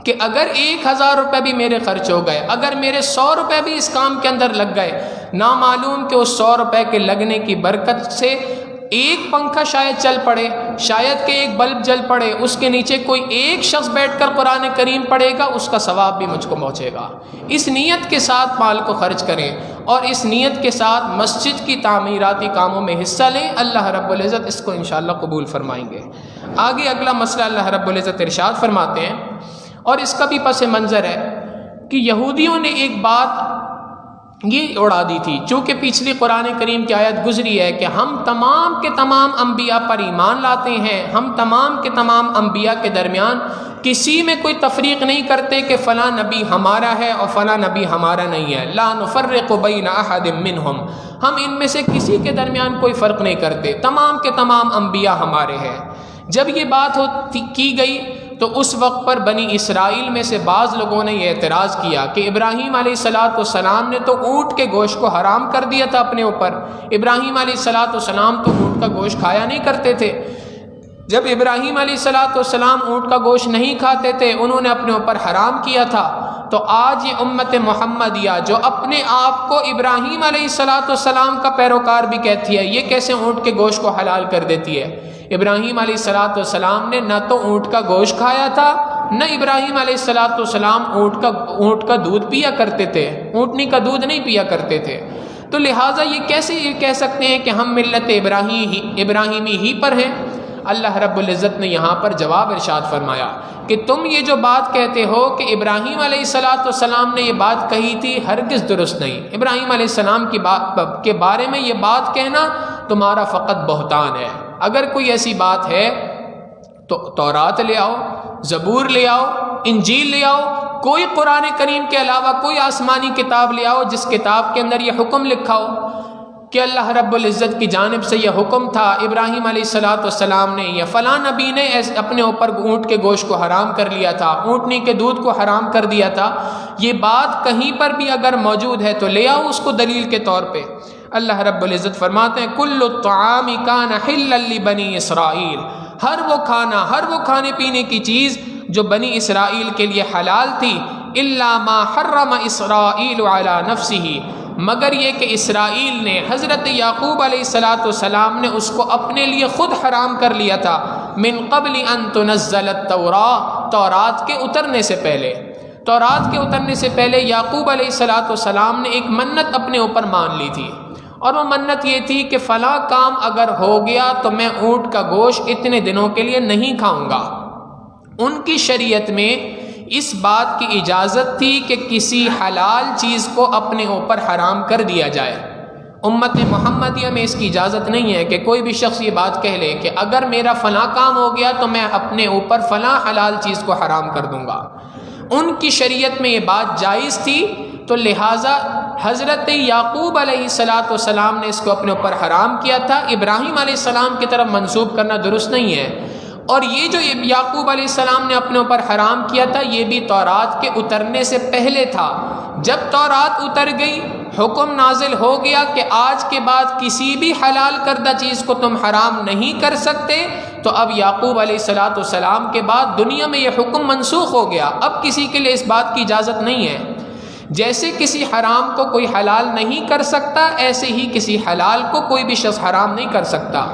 کہ اگر 1,000 روپے بھی میرے خرچ ہو گئے، اگر میرے 100 روپے بھی اس کام کے اندر لگ گئے، نامعلوم کہ اس 100 روپے کے لگنے کی برکت سے ایک پنکھا شاید چل پڑے، شاید کہ ایک بلب جل پڑے، اس کے نیچے کوئی ایک شخص بیٹھ کر قرآن کریم پڑھے گا، اس کا ثواب بھی مجھ کو پہنچے گا۔ اس نیت کے ساتھ مال کو خرچ کریں اور اس نیت کے ساتھ مسجد کی تعمیراتی کاموں میں حصہ لیں، اللہ رب العزت اس کو انشاءاللہ قبول فرمائیں گے۔ آگے اگلا مسئلہ اللہ رب العزت ارشاد فرماتے ہیں، اور اس کا بھی پس منظر ہے کہ یہودیوں نے ایک بات یہ اڑا دی تھی، چونکہ پچھلی قرآن کریم کی آیت گزری ہے کہ ہم تمام کے تمام انبیاء پر ایمان لاتے ہیں، ہم تمام کے تمام انبیاء کے درمیان کسی میں کوئی تفریق نہیں کرتے کہ فلاں نبی ہمارا ہے اور فلاں نبی ہمارا نہیں ہے، لا نفرق بین احد منہم، ہم ان میں سے کسی کے درمیان کوئی فرق نہیں کرتے، تمام کے تمام انبیاء ہمارے ہیں۔ جب یہ بات کی گئی تو اس وقت پر بنی اسرائیل میں سے بعض لوگوں نے یہ اعتراض کیا کہ ابراہیم علیہ السلام نے تو اونٹ کے گوشت کو حرام کر دیا تھا اپنے اوپر، ابراہیم علیہ السلام تو اونٹ کا گوشت کھایا نہیں کرتے تھے، جب ابراہیم علیہ السلام اونٹ کا گوشت نہیں کھاتے تھے انہوں نے اپنے اوپر حرام کیا تھا، تو آج یہ امت محمدیہ جو اپنے آپ کو ابراہیم علیہ السلام کا پیروکار بھی کہتی ہے، یہ کیسے اونٹ کے گوشت کو حلال کر دیتی ہے؟ ابراہیم علیہ السلام نے نہ تو اونٹ کا گوشت کھایا تھا، نہ ابراہیم علیہ السلام اونٹ کا دودھ پیا کرتے تھے، اونٹنی کا دودھ نہیں پیا کرتے تھے، تو لہٰذا یہ کیسے یہ کہہ سکتے ہیں کہ ہم ملت ابراہیمی ہی پر ہیں؟ اللہ رب العزت نے یہاں پر جواب ارشاد فرمایا کہ تم یہ جو بات کہتے ہو کہ ابراہیم علیہ السلام نے یہ بات کہی تھی، ہرگز درست نہیں۔ ابراہیم علیہ السلام کی بات کے بارے میں یہ بات کہنا تمہارا فقط بہتان ہے۔ اگر کوئی ایسی بات ہے تو تورات لے آؤ، زبور لے آؤ، انجیل لے آؤ، کوئی قرآن کریم کے علاوہ کوئی آسمانی کتاب لے آؤ جس کتاب کے اندر یہ حکم لکھا ہو کہ اللہ رب العزت کی جانب سے یہ حکم تھا، ابراہیم علیہ السلام نے یا فلاں نبی نے اپنے اوپر اونٹ کے گوشت کو حرام کر لیا تھا، اونٹنی کے دودھ کو حرام کر دیا تھا، یہ بات کہیں پر بھی اگر موجود ہے تو لے آؤ اس کو دلیل کے طور پہ۔ اللہ رب العزت فرماتے ہیں کل الطعام کان حلا لبنی اسرائیل، ہر وہ کھانے پینے کی چیز جو بنی اسرائیل کے لیے حلال تھی، الا ما حرم اسرائیل علی نفسہ، مگر یہ کہ اسرائیل نے، حضرت یعقوب علیہ السلام نے اس کو اپنے لیے خود حرام کر لیا تھا، من قبل ان تنزل التوراۃ، تورات کے اترنے سے پہلے۔ تورات کے اترنے سے پہلے یعقوب علیہ السلام نے ایک منت اپنے اوپر مان لی تھی، اور وہ منت یہ تھی کہ فلاں کام اگر ہو گیا تو میں اونٹ کا گوشت اتنے دنوں کے لیے نہیں کھاؤں گا۔ ان کی شریعت میں اس بات کی اجازت تھی کہ کسی حلال چیز کو اپنے اوپر حرام کر دیا جائے۔ امت محمدیہ میں اس کی اجازت نہیں ہے کہ کوئی بھی شخص یہ بات کہہ لے کہ اگر میرا فلاں کام ہو گیا تو میں اپنے اوپر فلاں حلال چیز کو حرام کر دوں گا۔ ان کی شریعت میں یہ بات جائز تھی، تو لہٰذا حضرت یعقوب علیہ السلام نے اس کو اپنے اوپر حرام کیا تھا، ابراہیم علیہ السلام کی طرف منسوب کرنا درست نہیں ہے۔ اور یہ جو یعقوب علیہ السلام نے اپنے اوپر حرام کیا تھا یہ بھی تورات کے اترنے سے پہلے تھا۔ جب تورات اتر گئی، حکم نازل ہو گیا کہ آج کے بعد کسی بھی حلال کردہ چیز کو تم حرام نہیں کر سکتے، تو اب یعقوب علیہ السلام کے بعد دنیا میں یہ حکم منسوخ ہو گیا۔ اب کسی کے لیے اس بات کی اجازت نہیں ہے۔ جیسے کسی حرام کو کوئی حلال نہیں کر سکتا، ایسے ہی کسی حلال کو کوئی بھی شخص حرام نہیں کر سکتا۔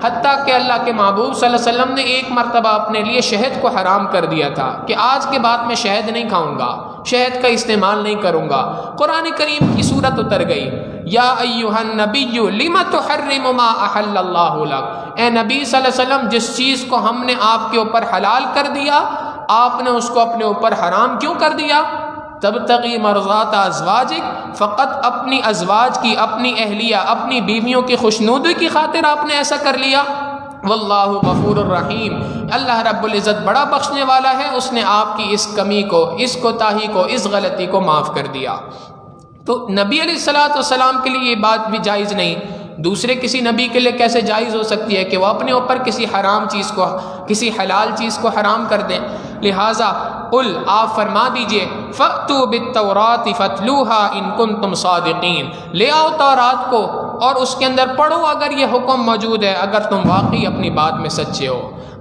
حتیٰ کہ اللہ کے محبوب صلی اللہ علیہ وسلم نے ایک مرتبہ اپنے لیے شہد کو حرام کر دیا تھا کہ آج کے بعد میں شہد نہیں کھاؤں گا، شہد کا استعمال نہیں کروں گا۔ قرآن کریم کی صورت اتر گئی، یا ایھا النبی لم تحرم ما احل اللہ لک، اے نبی صلی اللہ علیہ وسلم جس چیز کو ہم نے آپ کے اوپر حلال کر دیا آپ نے اس کو اپنے اوپر حرام کیوں کر دیا؟ تبتغی مرضات ازواجک، فقط اپنی ازواج کی، اپنی اہلیہ، اپنی بیویوں کی خوشنودی کی خاطر آپ نے ایسا کر لیا۔ واللہ غفور الرحیم، اللہ رب العزت بڑا بخشنے والا ہے، اس نے آپ کی اس کمی کو، اس کوتاہی کو، اس غلطی کو معاف کر دیا۔ تو نبی علیہ السلام کے لیے یہ بات بھی جائز نہیں، دوسرے کسی نبی کے لیے کیسے جائز ہو سکتی ہے کہ وہ اپنے اوپر کسی حرام چیز کو، کسی حلال چیز کو حرام کر دیں؟ لہٰذا قل، آپ فرما دیجئے، فَأْتُوا بِالتَّوْرَاةِ فَاتْلُوهَا إِن كُنتُمْ صَادِقِينَ، لے آؤ تورات کو اور اس کے اندر پڑھو اگر یہ حکم موجود ہے، اگر تم واقعی اپنی بات میں سچے ہو۔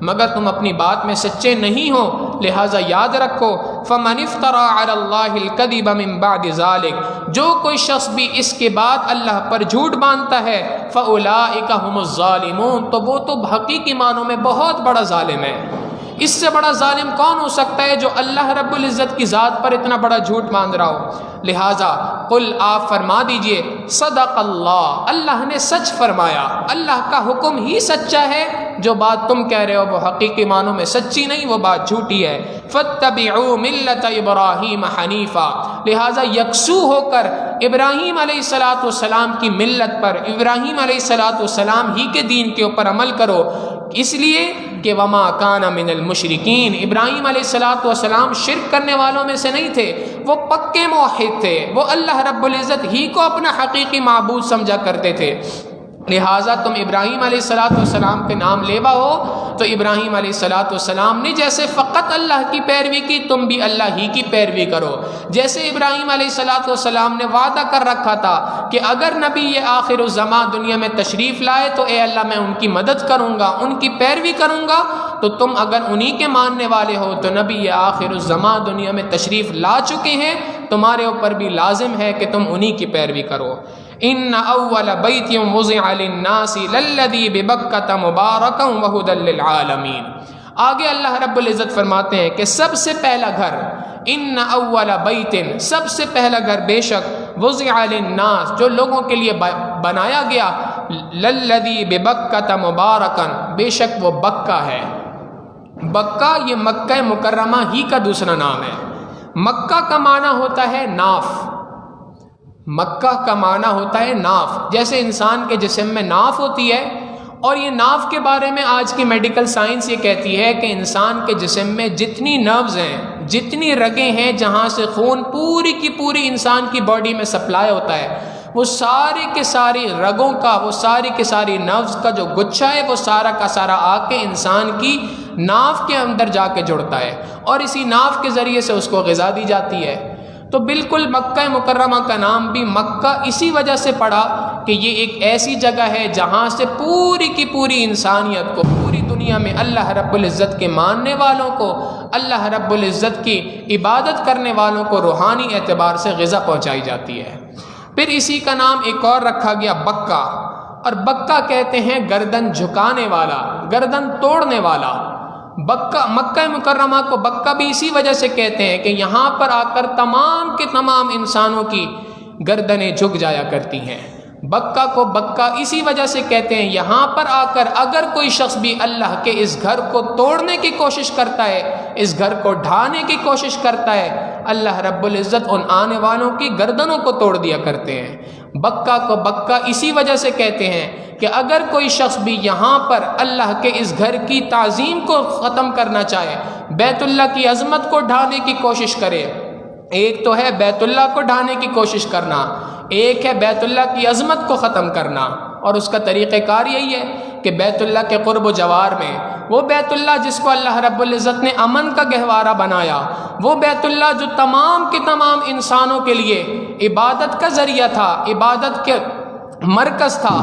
مگر تم اپنی بات میں سچے نہیں ہو، لہٰذا یاد رکھو فَمَنِ افْتَرَىٰ عَلَى اللَّهِ الْكَذِبَ مِن بَعْدِ ذَلِكَ، جو کوئی شخص بھی اس کے بعد اللہ پر جھوٹ باندھتا ہے، فَأُولَٰئِكَ هُمُ الظَّالِمُونَ، تو وہ تو حقیقی معنوں میں بہت بڑا ظالم ہے۔ اس سے بڑا ظالم کون ہو سکتا ہے جو اللہ رب العزت کی ذات پر اتنا بڑا جھوٹ باندھ رہا ہو؟ لہٰذا قل، آپ فرما دیجئے، صدق اللہ، اللہ نے سچ فرمایا، اللہ کا حکم ہی سچا ہے، جو بات تم کہہ رہے ہو وہ حقیقی معنوں میں سچی نہیں، وہ بات جھوٹی ہے۔ فَاتَّبِعُوا مِلَّةَ إِبْرَاهِيمَ حَنِيفًا، لہٰذا یکسو ہو کر ابراہیم علیہ السلام کی ملت پر، ابراہیم علیہ السلام ہی کے دین کے اوپر عمل کرو، اس لیے کہ وما کان من المشرکین، ابراہیم علیہ السلام شرک کرنے والوں میں سے نہیں تھے، وہ پکے موحد تھے، وہ اللہ رب العزت ہی کو اپنا حقیقی معبود سمجھا کرتے تھے۔ لہٰذا تم ابراہیم علیہ السلام کے نام لیوا ہو تو ابراہیم علیہ السلام نے جیسے فقط اللہ کی پیروی کی، تم بھی اللہ ہی کی پیروی کرو۔ جیسے ابراہیم علیہ السلام نے وعدہ کر رکھا تھا کہ اگر نبی یہ آخر الزمان دنیا میں تشریف لائے تو اے اللہ میں ان کی مدد کروں گا، ان کی پیروی کروں گا، تو تم اگر انہی کے ماننے والے ہو تو نبی یہ آخر الزمان دنیا میں تشریف لا چکے ہیں، تمہارے اوپر بھی لازم ہے کہ تم انہی کی پیروی کرو۔ ان اول بیت وضع للناس للذی ببکۃ مبارکا وہدی للعالمین، آگے اللہ رب العزت فرماتے ہیں کہ سب سے پہلا گھر، ان اول بیت، سب سے پہلا گھر بے شک، وضع للناس، جو لوگوں کے لیے بنایا گیا، للذی ببکۃ مبارکا، بے شک وہ بکہ ہے۔ بکہ یہ مکہ مکرمہ ہی کا دوسرا نام ہے۔ مکہ کا معنی ہوتا ہے ناف، مکہ کا معنی ہوتا ہے ناف، جیسے انسان کے جسم میں ناف ہوتی ہے، اور یہ ناف کے بارے میں آج کی میڈیکل سائنس یہ کہتی ہے کہ انسان کے جسم میں جتنی نروز ہیں، جتنی رگیں ہیں جہاں سے خون پوری کی پوری انسان کی باڈی میں سپلائی ہوتا ہے، وہ ساری کے ساری رگوں کا، وہ ساری کے ساری نروز کا جو گچھا ہے وہ سارا کا سارا آ کے انسان کی ناف کے اندر جا کے جڑتا ہے، اور اسی ناف کے ذریعے سے اس کو غذا دی جاتی ہے۔ تو بالکل مکہ مکرمہ کا نام بھی مکہ اسی وجہ سے پڑا کہ یہ ایک ایسی جگہ ہے جہاں سے پوری کی پوری انسانیت کو، پوری دنیا دنیا میں اللہ رب العزت کے ماننے والوں کو، اللہ رب العزت کی عبادت کرنے والوں کو روحانی اعتبار سے غذا پہنچائی جاتی ہے۔ پھر اسی کا نام ایک اور رکھا گیا بکا، اور بکا کہتے ہیں گردن جھکانے والا، گردن توڑنے والا۔ بکا، مکہ مکرمہ کو بکا بھی اسی وجہ سے کہتے ہیں کہ یہاں پر آ کر تمام کے تمام انسانوں کی گردنیں جھک جایا کرتی ہیں۔ بکا کو بکا اسی وجہ سے کہتے ہیں، یہاں پر آ کر اگر کوئی شخص بھی اللہ کے اس گھر کو توڑنے کی کوشش کرتا ہے، اس گھر کو ڈھانے کی کوشش کرتا ہے، اللہ رب العزت ان آنے والوں کی گردنوں کو توڑ دیا کرتے ہیں۔ بکا کو بکا اسی وجہ سے کہتے ہیں کہ اگر کوئی شخص بھی یہاں پر اللہ کے اس گھر کی تعظیم کو ختم کرنا چاہے، بیت اللہ کی عظمت کو ڈھانے کی کوشش کرے، ایک تو ہے بیت اللہ کو ڈھانے کی کوشش کرنا، ایک ہے بیت اللہ کی عظمت کو ختم کرنا، اور اس کا طریقہ کار یہی ہے کہ بیت اللہ کے قرب و جوار میں، وہ بیت اللہ جس کو اللہ رب العزت نے امن کا گہوارہ بنایا، وہ بیت اللہ جو تمام کے تمام انسانوں کے لیے عبادت کا ذریعہ تھا، عبادت کے مرکز تھا،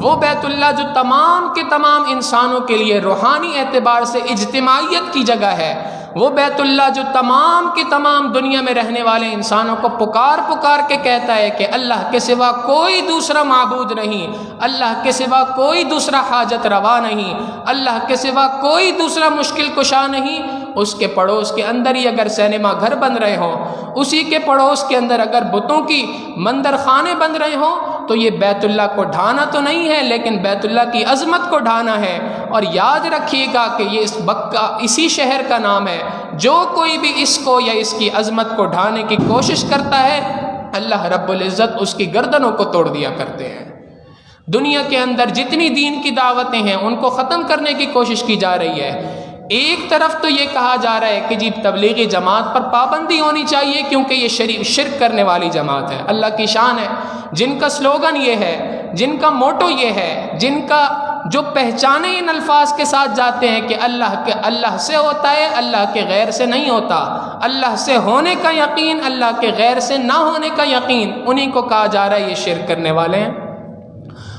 وہ بیت اللہ جو تمام کے تمام انسانوں کے لیے روحانی اعتبار سے اجتماعیت کی جگہ ہے، وہ بیت اللہ جو تمام کے تمام دنیا میں رہنے والے انسانوں کو پکار پکار کے کہتا ہے کہ اللہ کے سوا کوئی دوسرا معبود نہیں، اللہ کے سوا کوئی دوسرا حاجت روا نہیں، اللہ کے سوا کوئی دوسرا مشکل کشا نہیں۔ اس کے پڑوس کے اندر ہی اگر سینما گھر بن رہے ہوں، اسی کے پڑوس کے اندر اگر بتوں کی مندر خانے بن رہے ہوں، تو یہ بیت اللہ کو ڈھانا تو نہیں ہے، لیکن بیت اللہ کی عظمت کو ڈھانا ہے۔ اور یاد رکھیے گا کہ یہ اس بکا اسی شہر کا نام ہے، جو کوئی بھی اس کو یا اس کی عظمت کو ڈھانے کی کوشش کرتا ہے، اللہ رب العزت اس کی گردنوں کو توڑ دیا کرتے ہیں۔ دنیا کے اندر جتنی دین کی دعوتیں ہیں ان کو ختم کرنے کی کوشش کی جا رہی ہے۔ ایک طرف تو یہ کہا جا رہا ہے کہ جی تبلیغی جماعت پر پابندی ہونی چاہیے کیونکہ یہ شرک کرنے والی جماعت ہے۔ اللہ کی شان ہے، جن کا سلوگن یہ ہے، جن کا موٹو یہ ہے، جن کا جو پہچانے ان الفاظ کے ساتھ جاتے ہیں کہ اللہ سے ہوتا ہے، اللہ کے غیر سے نہیں ہوتا، اللہ سے ہونے کا یقین، اللہ کے غیر سے نہ ہونے کا یقین، انہی کو کہا جا رہا ہے یہ شرک کرنے والے ہیں۔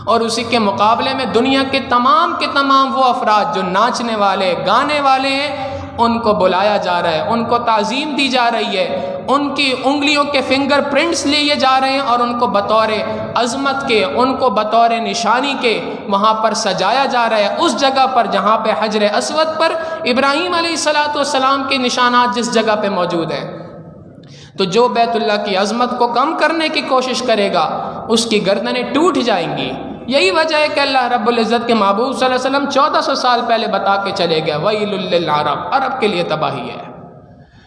اور اسی کے مقابلے میں دنیا کے تمام وہ افراد جو ناچنے والے، گانے والے ہیں، ان کو بلایا جا رہا ہے، ان کو تعظیم دی جا رہی ہے، ان کی انگلیوں کے فنگر پرنٹس لیے جا رہے ہیں اور ان کو بطور عظمت کے، ان کو بطور نشانی کے وہاں پر سجایا جا رہا ہے، اس جگہ پر جہاں پہ حجر اسود پر ابراہیم علیہ السلام کے نشانات جس جگہ پہ موجود ہیں۔ تو جو بیت اللہ کی عظمت کو کم کرنے کی کوشش کرے گا اس کی گردنیں ٹوٹ جائیں گی۔ یہی وجہ ہے کہ اللہ رب العزت کے محبوب صلی اللہ علیہ وسلم 1400 سال پہلے بتا کے چلے گئے، وَيْلٌ لِّلْعَرَبِ، عرب کے لیے تباہی ہے۔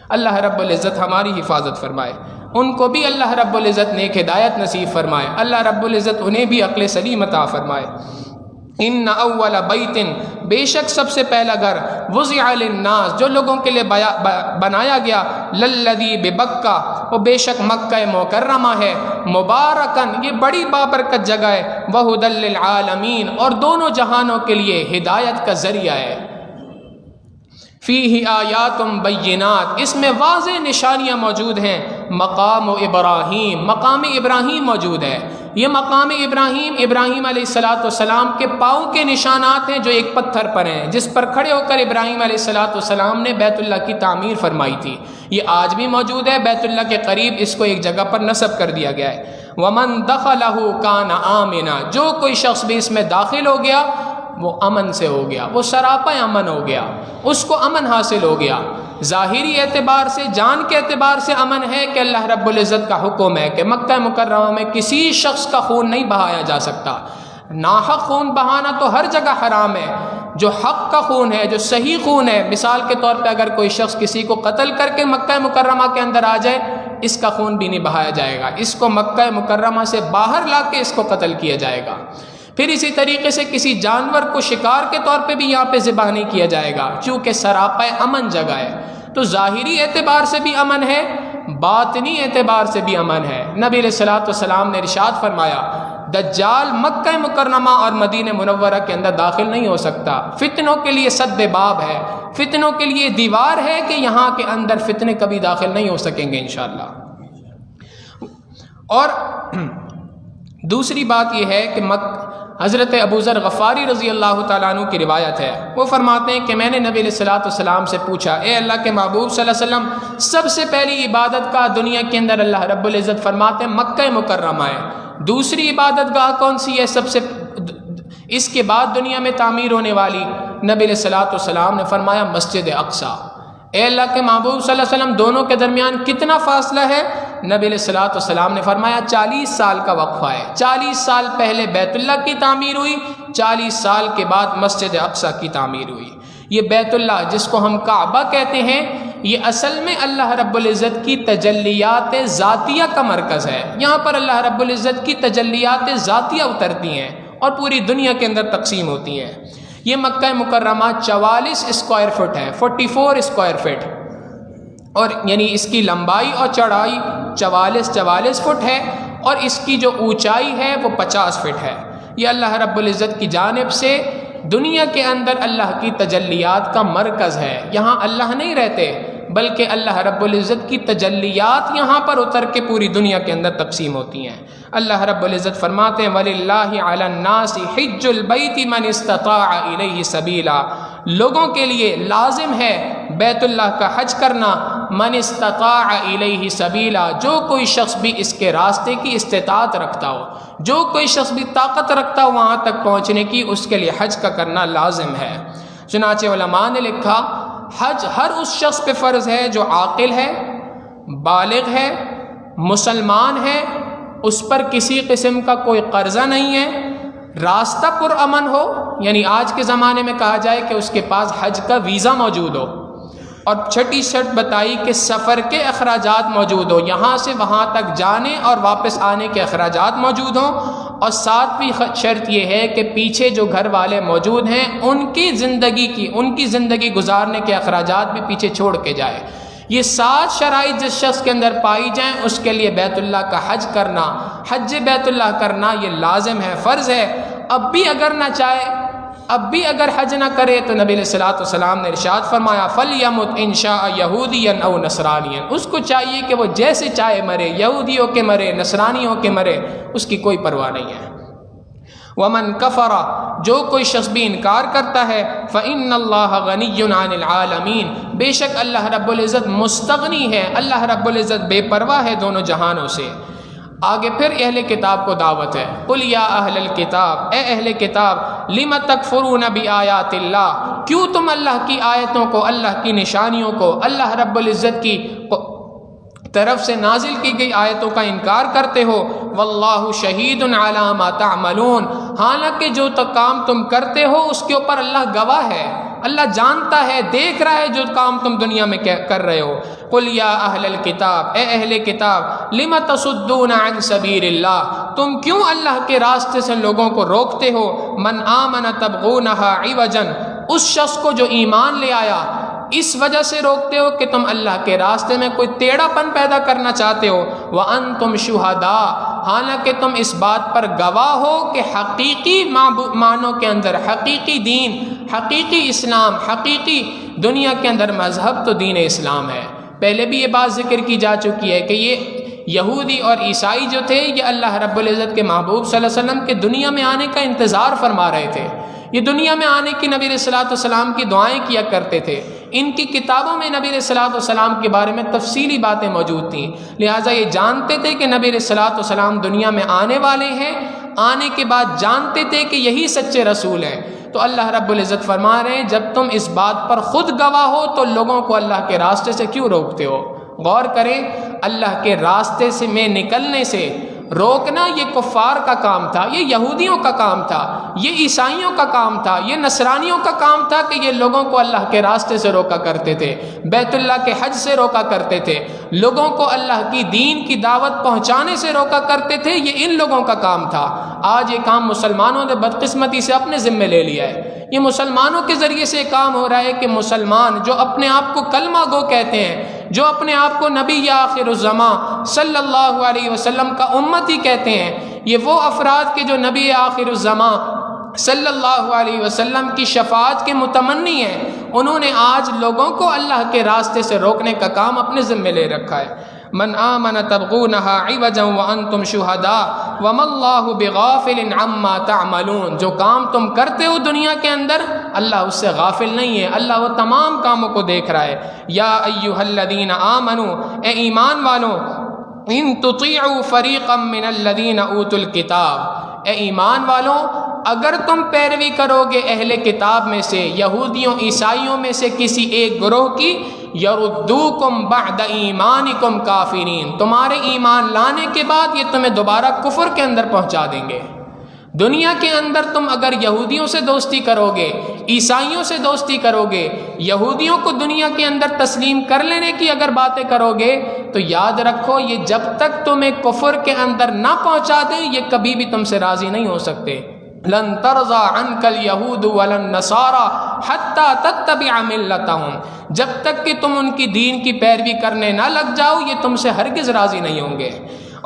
اللہ رب العزت ہماری حفاظت فرمائے، ان کو بھی اللہ رب العزت نیک ہدایت نصیب فرمائے، اللہ رب العزت انہیں بھی عقل سلیم عطا فرمائے۔ ان اول بیت، بے شک سب سے پہلا گھر، وضع للناس، جو لوگوں کے لیے بنایا گیا، للذی ببکہ، وہ بے شک مکہ مکرمہ ہے، مبارکن، یہ بڑی بابرکت جگہ ہے، وہدی للعالمین، اور دونوں جہانوں کے لیے ہدایت کا ذریعہ ہے۔ فیہ آیات بینات، اس میں واضح نشانیاں موجود ہیں، مقام ابراہیم، مقام ابراہیم موجود ہے۔ یہ مقام ابراہیم علیہ السلام کے پاؤں کے نشانات ہیں جو ایک پتھر پر ہیں، جس پر کھڑے ہو کر ابراہیم علیہ السلام نے بیت اللہ کی تعمیر فرمائی تھی۔ یہ آج بھی موجود ہے، بیت اللہ کے قریب اس کو ایک جگہ پر نصب کر دیا گیا ہے۔ وَمَن دَخَلَهُ كَانَ آمِنًا، جو کوئی شخص بھی اس میں داخل ہو گیا وہ امن سے ہو گیا، وہ سراپا امن ہو گیا، اس کو امن حاصل ہو گیا۔ ظاہری اعتبار سے، جان کے اعتبار سے امن ہے کہ اللہ رب العزت کا حکم ہے کہ مکہ مکرمہ میں کسی شخص کا خون نہیں بہایا جا سکتا۔ ناحق خون بہانا تو ہر جگہ حرام ہے، جو حق کا خون ہے، جو صحیح خون ہے، مثال کے طور پہ اگر کوئی شخص کسی کو قتل کر کے مکہ مکرمہ کے اندر آ جائے، اس کا خون بھی نہیں بہایا جائے گا، اس کو مکہ مکرمہ سے باہر لا کے اس کو قتل کیا جائے گا۔ پھر اسی طریقے سے کسی جانور کو شکار کے طور پہ بھی یہاں پہ ذبح نہیں کیا جائے گا، چونکہ سراپا امن جگہ ہے۔ تو ظاہری اعتبار سے بھی امن ہے، باطنی اعتبار سے بھی امن ہے۔ نبی علیہ السلام نے ارشاد فرمایا، دجال مکہ مکرمہ اور مدینہ منورہ کے اندر داخل نہیں ہو سکتا، فتنوں کے لیے سد باب ہے، فتنوں کے لیے دیوار ہے کہ یہاں کے اندر فتنے کبھی داخل نہیں ہو سکیں گے انشاءاللہ۔ اور دوسری بات یہ ہے کہ حضرت ابو ذر غفاری رضی اللہ تعالیٰ عنہ کی روایت ہے، وہ فرماتے ہیں کہ میں نے نبی علیہ الصلوۃ والسلام سے پوچھا، اے اللہ کے محبوب صلی اللہ علیہ وسلم، سب سے پہلی عبادت گاہ دنیا کے اندر اللہ رب العزت فرماتے ہیں مکہ مکرمہ ہے، دوسری عبادت گاہ کون سی ہے سب سے اس کے بعد دنیا میں تعمیر ہونے والی؟ نبی علیہ الصلوۃ والسلام نے فرمایا مسجد اقصیٰ۔ اے اللہ کے محبوب صلی اللہ علیہ وسلم، دونوں کے درمیان کتنا فاصلہ ہے؟ نبی علیہ الصلوۃ والسلام نے فرمایا 40 سال کا وقفہ ہے، 40 سال پہلے بیت اللہ کی تعمیر ہوئی، 40 سال کے بعد مسجد اقصیٰ کی تعمیر ہوئی۔ یہ بیت اللہ جس کو ہم کعبہ کہتے ہیں، یہ اصل میں اللہ رب العزت کی تجلیات ذاتیہ کا مرکز ہے۔ یہاں پر اللہ رب العزت کی تجلیات ذاتیہ اترتی ہیں اور پوری دنیا کے اندر تقسیم ہوتی ہیں۔ یہ مکہ مکرمہ 44 اسکوائر فٹ ہے، 44 اسکوائر فٹ، اور یعنی اس کی لمبائی اور چوڑائی 44 فٹ ہے، اور اس کی جو اونچائی ہے وہ 50 فٹ ہے۔ یہ اللہ رب العزت کی جانب سے دنیا کے اندر اللہ کی تجلیات کا مرکز ہے۔ یہاں اللہ نہیں رہتے، بلکہ اللہ رب العزت کی تجلیات یہاں پر اتر کے پوری دنیا کے اندر تقسیم ہوتی ہیں۔ اللہ رب العزت فرماتے ہیں وَلِلَّهِ عَلَى النَّاسِ حِجُّ الْبَيْتِ مَنِ اسْتَطَاعَ إِلَيْهِ سَبِيلًا، لوگوں کے لیے لازم ہے بیت اللہ کا حج کرنا، من استطاع الیہ سبیلا، جو کوئی شخص بھی اس کے راستے کی استطاعت رکھتا ہو، جو کوئی شخص بھی طاقت رکھتا ہو وہاں تک پہنچنے کی، اس کے لیے حج کا کرنا لازم ہے۔ چنانچہ علماء نے لکھا حج ہر اس شخص پہ فرض ہے جو عاقل ہے، بالغ ہے، مسلمان ہے، اس پر کسی قسم کا کوئی قرضہ نہیں ہے، راستہ پرامن ہو، یعنی آج کے زمانے میں کہا جائے کہ اس کے پاس حج کا ویزا موجود ہو، اور چھٹی شرط بتائی کہ سفر کے اخراجات موجود ہو، یہاں سے وہاں تک جانے اور واپس آنے کے اخراجات موجود ہوں، اور ساتویں شرط یہ ہے کہ پیچھے جو گھر والے موجود ہیں ان کی زندگی گزارنے کے اخراجات بھی پیچھے چھوڑ کے جائے۔ یہ 7 شرائط جس شخص کے اندر پائی جائیں اس کے لیے بیت اللہ کا حج کرنا، حج بیت اللہ کرنا یہ لازم ہے، فرض ہے۔ اب بھی اگر نہ چاہے، اب بھی اگر حج نہ کرے تو نبی علیہ الصلوۃ والسلام نے ارشاد فرمایا فَلْيَمُتْ إِنْ شَاءَ يَهُودِيًا أَوْ نَصْرَانِيًا، اس کو چاہیے کہ وہ جیسے چاہے مرے، یہودیوں کے مرے، نصرانیوں کے مرے، اس کی کوئی پرواہ نہیں ہے۔ وَمَنْ كَفَرَ، جو کوئی شخص بھی انکار کرتا ہے، فَإِنَّ اللَّهَ غَنِيٌّ عَنِ الْعَالَمِينَ، بے شک اللہ رب العزت مستغنی ہے، اللہ رب العزت بے پرواہ ہے دونوں جہانوں سے۔ آگے پھر اہل کتاب کو دعوت ہے، قُلْ یا اہل الکتاب، اے اہل کتاب، لِمَ تَکْفُرُونَ بِآیَاتِ اللَّهِ، کیوں تم اللہ کی آیتوں کو، اللہ کی نشانیوں کو، اللہ رب العزت کی طرف سے نازل کی گئی آیتوں کا انکار کرتے ہو؟ واللہ شہید علی ما تعملون، حالانکہ جو کام تم کرتے ہو اس کے اوپر اللہ گواہ ہے، اللہ جانتا ہے، دیکھ رہا ہے جو کام تم دنیا میں کر رہے ہو۔ قل یا اہل الکتاب، اے اہل کتاب، لم تصدون عن سبیل اللہ، تم کیوں اللہ کے راستے سے لوگوں کو روکتے ہو؟ من آمن تبغونہا عوجا، اس شخص کو جو ایمان لے آیا، اس وجہ سے روکتے ہو کہ تم اللہ کے راستے میں کوئی ٹیڑھا پن پیدا کرنا چاہتے ہو۔ وَأَنْتُمْ شُهَدَاء، حالانکہ تم اس بات پر گواہ ہو کہ حقیقی معنوں کے اندر، حقیقی دین، حقیقی اسلام، حقیقی دنیا کے اندر مذہب تو دین اسلام ہے۔ پہلے بھی یہ بات ذکر کی جا چکی ہے کہ یہ یہودی اور عیسائی جو تھے یہ اللہ رب العزت کے محبوب صلی اللہ علیہ وسلم کے دنیا میں آنے کا انتظار فرما رہے تھے، یہ دنیا میں آنے کی نبی علیہ الصلوۃ والسلام کی دعائیں کیا کرتے تھے، ان کی کتابوں میں نبی علیہ الصلوۃ والسلام کے بارے میں تفصیلی باتیں موجود تھیں، لہٰذا یہ جانتے تھے کہ نبی علیہ الصلوۃ والسلام دنیا میں آنے والے ہیں، آنے کے بعد جانتے تھے کہ یہی سچے رسول ہیں۔ تو اللہ رب العزت فرما رہے ہیں جب تم اس بات پر خود گواہ ہو تو لوگوں کو اللہ کے راستے سے کیوں روکتے ہو؟ غور کریں، اللہ کے راستے سے میں نکلنے سے روکنا یہ کفار کا کام تھا، یہ یہودیوں کا کام تھا، یہ عیسائیوں کا کام تھا، یہ نصرانیوں کا کام تھا کہ یہ لوگوں کو اللہ کے راستے سے روکا کرتے تھے، بیت اللہ کے حج سے روکا کرتے تھے، لوگوں کو اللہ کی دین کی دعوت پہنچانے سے روکا کرتے تھے، یہ ان لوگوں کا کام تھا۔ آج یہ کام مسلمانوں نے بدقسمتی سے اپنے ذمے لے لیا ہے، یہ مسلمانوں کے ذریعے سے کام ہو رہا ہے کہ مسلمان جو اپنے آپ کو کلمہ گو کہتے ہیں، جو اپنے آپ کو نبی یا آخر الزمان صلی اللہ علیہ وسلم کا امتی کہتے ہیں، یہ وہ افراد کے جو نبی آخر الزمان صلی اللہ علیہ وسلم کی شفاعت کے متمنی ہیں، انہوں نے آج لوگوں کو اللہ کے راستے سے روکنے کا کام اپنے ذمے لے رکھا ہے۔ من آمن تبغونہا عوجا وانتم شہداء، وَمَا اللَّهُ بِغَافِلٍ عَمَّا تَعْمَلُونَ، جو کام تم کرتے ہو دنیا کے اندر اللہ اس سے غافل نہیں ہے، اللہ وہ تمام کاموں کو دیکھ رہا ہے۔ یا ایھا الذین آمنوا، اے ایمان والو، ان تطیعوا فریقا من الذین اوتوا الکتاب، اے ایمان والو اگر تم پیروی کرو گے اہل کتاب میں سے، یہودیوں عیسائیوں میں سے کسی ایک گروہ کی، یردوکم بعد ایمانکم کافرین، تمہارے ایمان لانے کے بعد یہ تمہیں دوبارہ کفر کے اندر پہنچا دیں گے۔ دنیا کے اندر تم اگر یہودیوں سے دوستی کرو گے، عیسائیوں سے دوستی کرو گے، یہودیوں کو دنیا کے اندر تسلیم کر لینے کی اگر باتیں کرو گے، تو یاد رکھو یہ جب تک تمہیں کفر کے اندر نہ پہنچا دیں یہ کبھی بھی تم سے راضی نہیں ہو سکتے۔ لن ترضى عنك اليهود ولا النصارى حتى تتبع ملتهم، جب تک کہ تم ان کی دین کی پیروی کرنے نہ لگ جاؤ یہ تم سے ہرگز راضی نہیں ہوں گے۔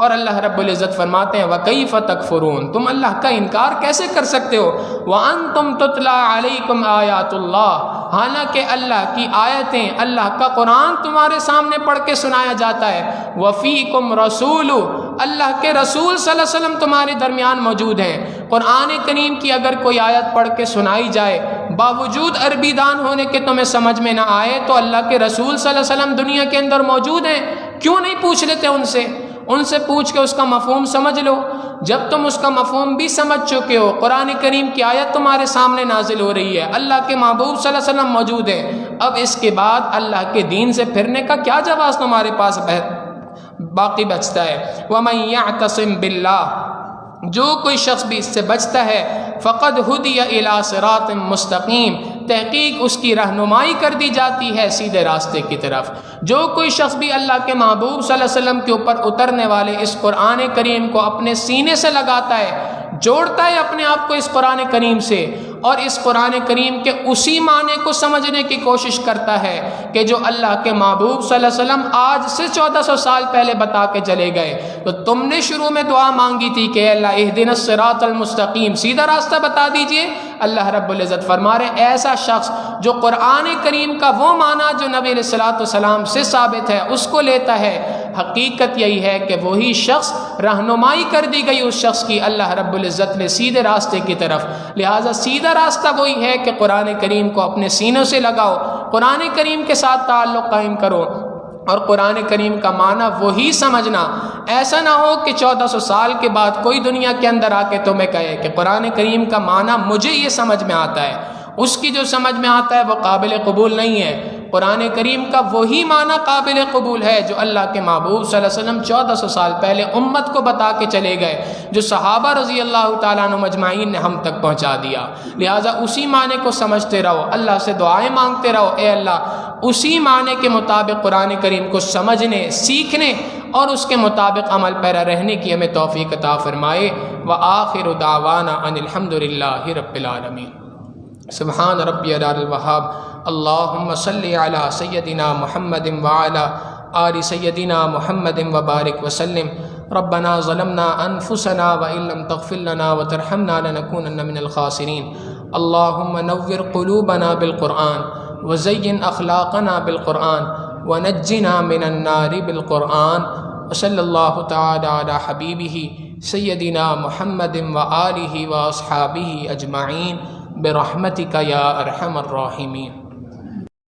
اور اللہ رب العزت فرماتے ہیں وَكَيْفَ تَكْفُرُونَ، تم اللہ کا انکار کیسے کر سکتے ہو؟ وَأَنْتُمْ تُتْلَى عَلَيْكُمْ آیَاتُ اللَّهِ، حالانکہ اللہ کی آیتیں، اللہ کا قرآن تمہارے سامنے پڑھ کے سنایا جاتا ہے۔ وَفِيكُمْ رَسُولُ، اللہ کے رسول صلی اللہ علیہ وسلم تمہارے درمیان موجود ہیں۔ قرآن کریم کی اگر کوئی آیت پڑھ کے سنائی جائے باوجود عربی دان ہونے کے تمہیں سمجھ میں نہ آئے تو اللہ کے رسول صلی اللہ علیہ وسلم دنیا کے اندر موجود ہیں، کیوں نہیں پوچھ لیتے ان سے پوچھ کے اس کا مفہوم سمجھ لو۔ جب تم اس کا مفہوم بھی سمجھ چکے ہو، قرآن کریم کی آیت تمہارے سامنے نازل ہو رہی ہے، اللہ کے محبوب صلی اللہ علیہ وسلم موجود ہیں، اب اس کے بعد اللہ کے دین سے پھرنے کا کیا جواز تمہارے پاس باقی بچتا ہے؟ وَمَن يَعْتَصِم بِاللَّهِ، جو کوئی شخص بھی اس سے بچتا ہے، فقد ہدی الی صراط مستقیم، تحقیق اس کی رہنمائی کر دی جاتی ہے سیدھے راستے کی طرف۔ جو کوئی شخص بھی اللہ کے محبوب صلی اللہ علیہ وسلم کے اوپر اترنے والے اس قرآن کریم کو اپنے سینے سے لگاتا ہے، جوڑتا ہے اپنے آپ کو اس قرآن کریم سے، اور اس قرآن کریم کے اسی معنی کو سمجھنے کی کوشش کرتا ہے کہ جو اللہ کے محبوب صلی اللہ علیہ وسلم آج سے 1400 سال پہلے بتا کے چلے گئے، تو تم نے شروع میں دعا مانگی تھی کہ اللہ اہدنا الصراط المستقیم، سیدھا راستہ بتا دیجئے۔ اللہ رب العزت فرما رہے ایسا شخص جو قرآن کریم کا وہ معنی جو نبی علیہ الصلوۃ والسلام سے ثابت ہے اس کو لیتا ہے، حقیقت یہی ہے کہ وہی شخص رہنمائی کر دی گئی اس شخص کی اللہ رب العزت نے سیدھے راستے کی طرف۔ لہٰذا سیدھا راستہ وہی ہے کہ قرآن کریم کو اپنے سینوں سے لگاؤ، قرآن کریم کے ساتھ تعلق قائم کرو، اور قرآن کریم کا معنی وہی سمجھنا۔ ایسا نہ ہو کہ 1400 سال کے بعد کوئی دنیا کے اندر آ کے تمہیں کہے کہ قرآن کریم کا معنی مجھے یہ سمجھ میں آتا ہے، اس کی جو سمجھ میں آتا ہے وہ قابل قبول نہیں ہے۔ قرآن کریم کا وہی معنی قابل قبول ہے جو اللہ کے محبوب صلی اللہ علیہ وسلم 1400 سال پہلے امت کو بتا کے چلے گئے، جو صحابہ رضی اللہ تعالیٰ عنہ مجمعین نے ہم تک پہنچا دیا۔ لہٰذا اسی معنی کو سمجھتے رہو، اللہ سے دعائیں مانگتے رہو، اے اللہ اسی معنی کے مطابق قرآن کریم کو سمجھنے، سیکھنے اور اس کے مطابق عمل پیرا رہنے کی ہمیں توفیق عطا فرمائے۔ وآخر دعوانا ان الحمد للہ رب العالمین۔ سبحان ربی العلی الوہاب، اللہم صلی علی سیدنا محمد وعلی آل سیدنا محمد وبارک وسلم۔ ربنا ظلمنا انفسنا وان لم تغفر لنا وترحمنا لنکونن من الخاسرین۔ اللہم نور قلوبنا بالقرآن وزین اخلاقنا بالقرآن ونجنا من النار بالقرآن۔ وصلی اللہ تعالی علی حبیبہ سیدنا محمد وآلہ واصحابہ اجمعین برحمتک یا ارحم الراحمین۔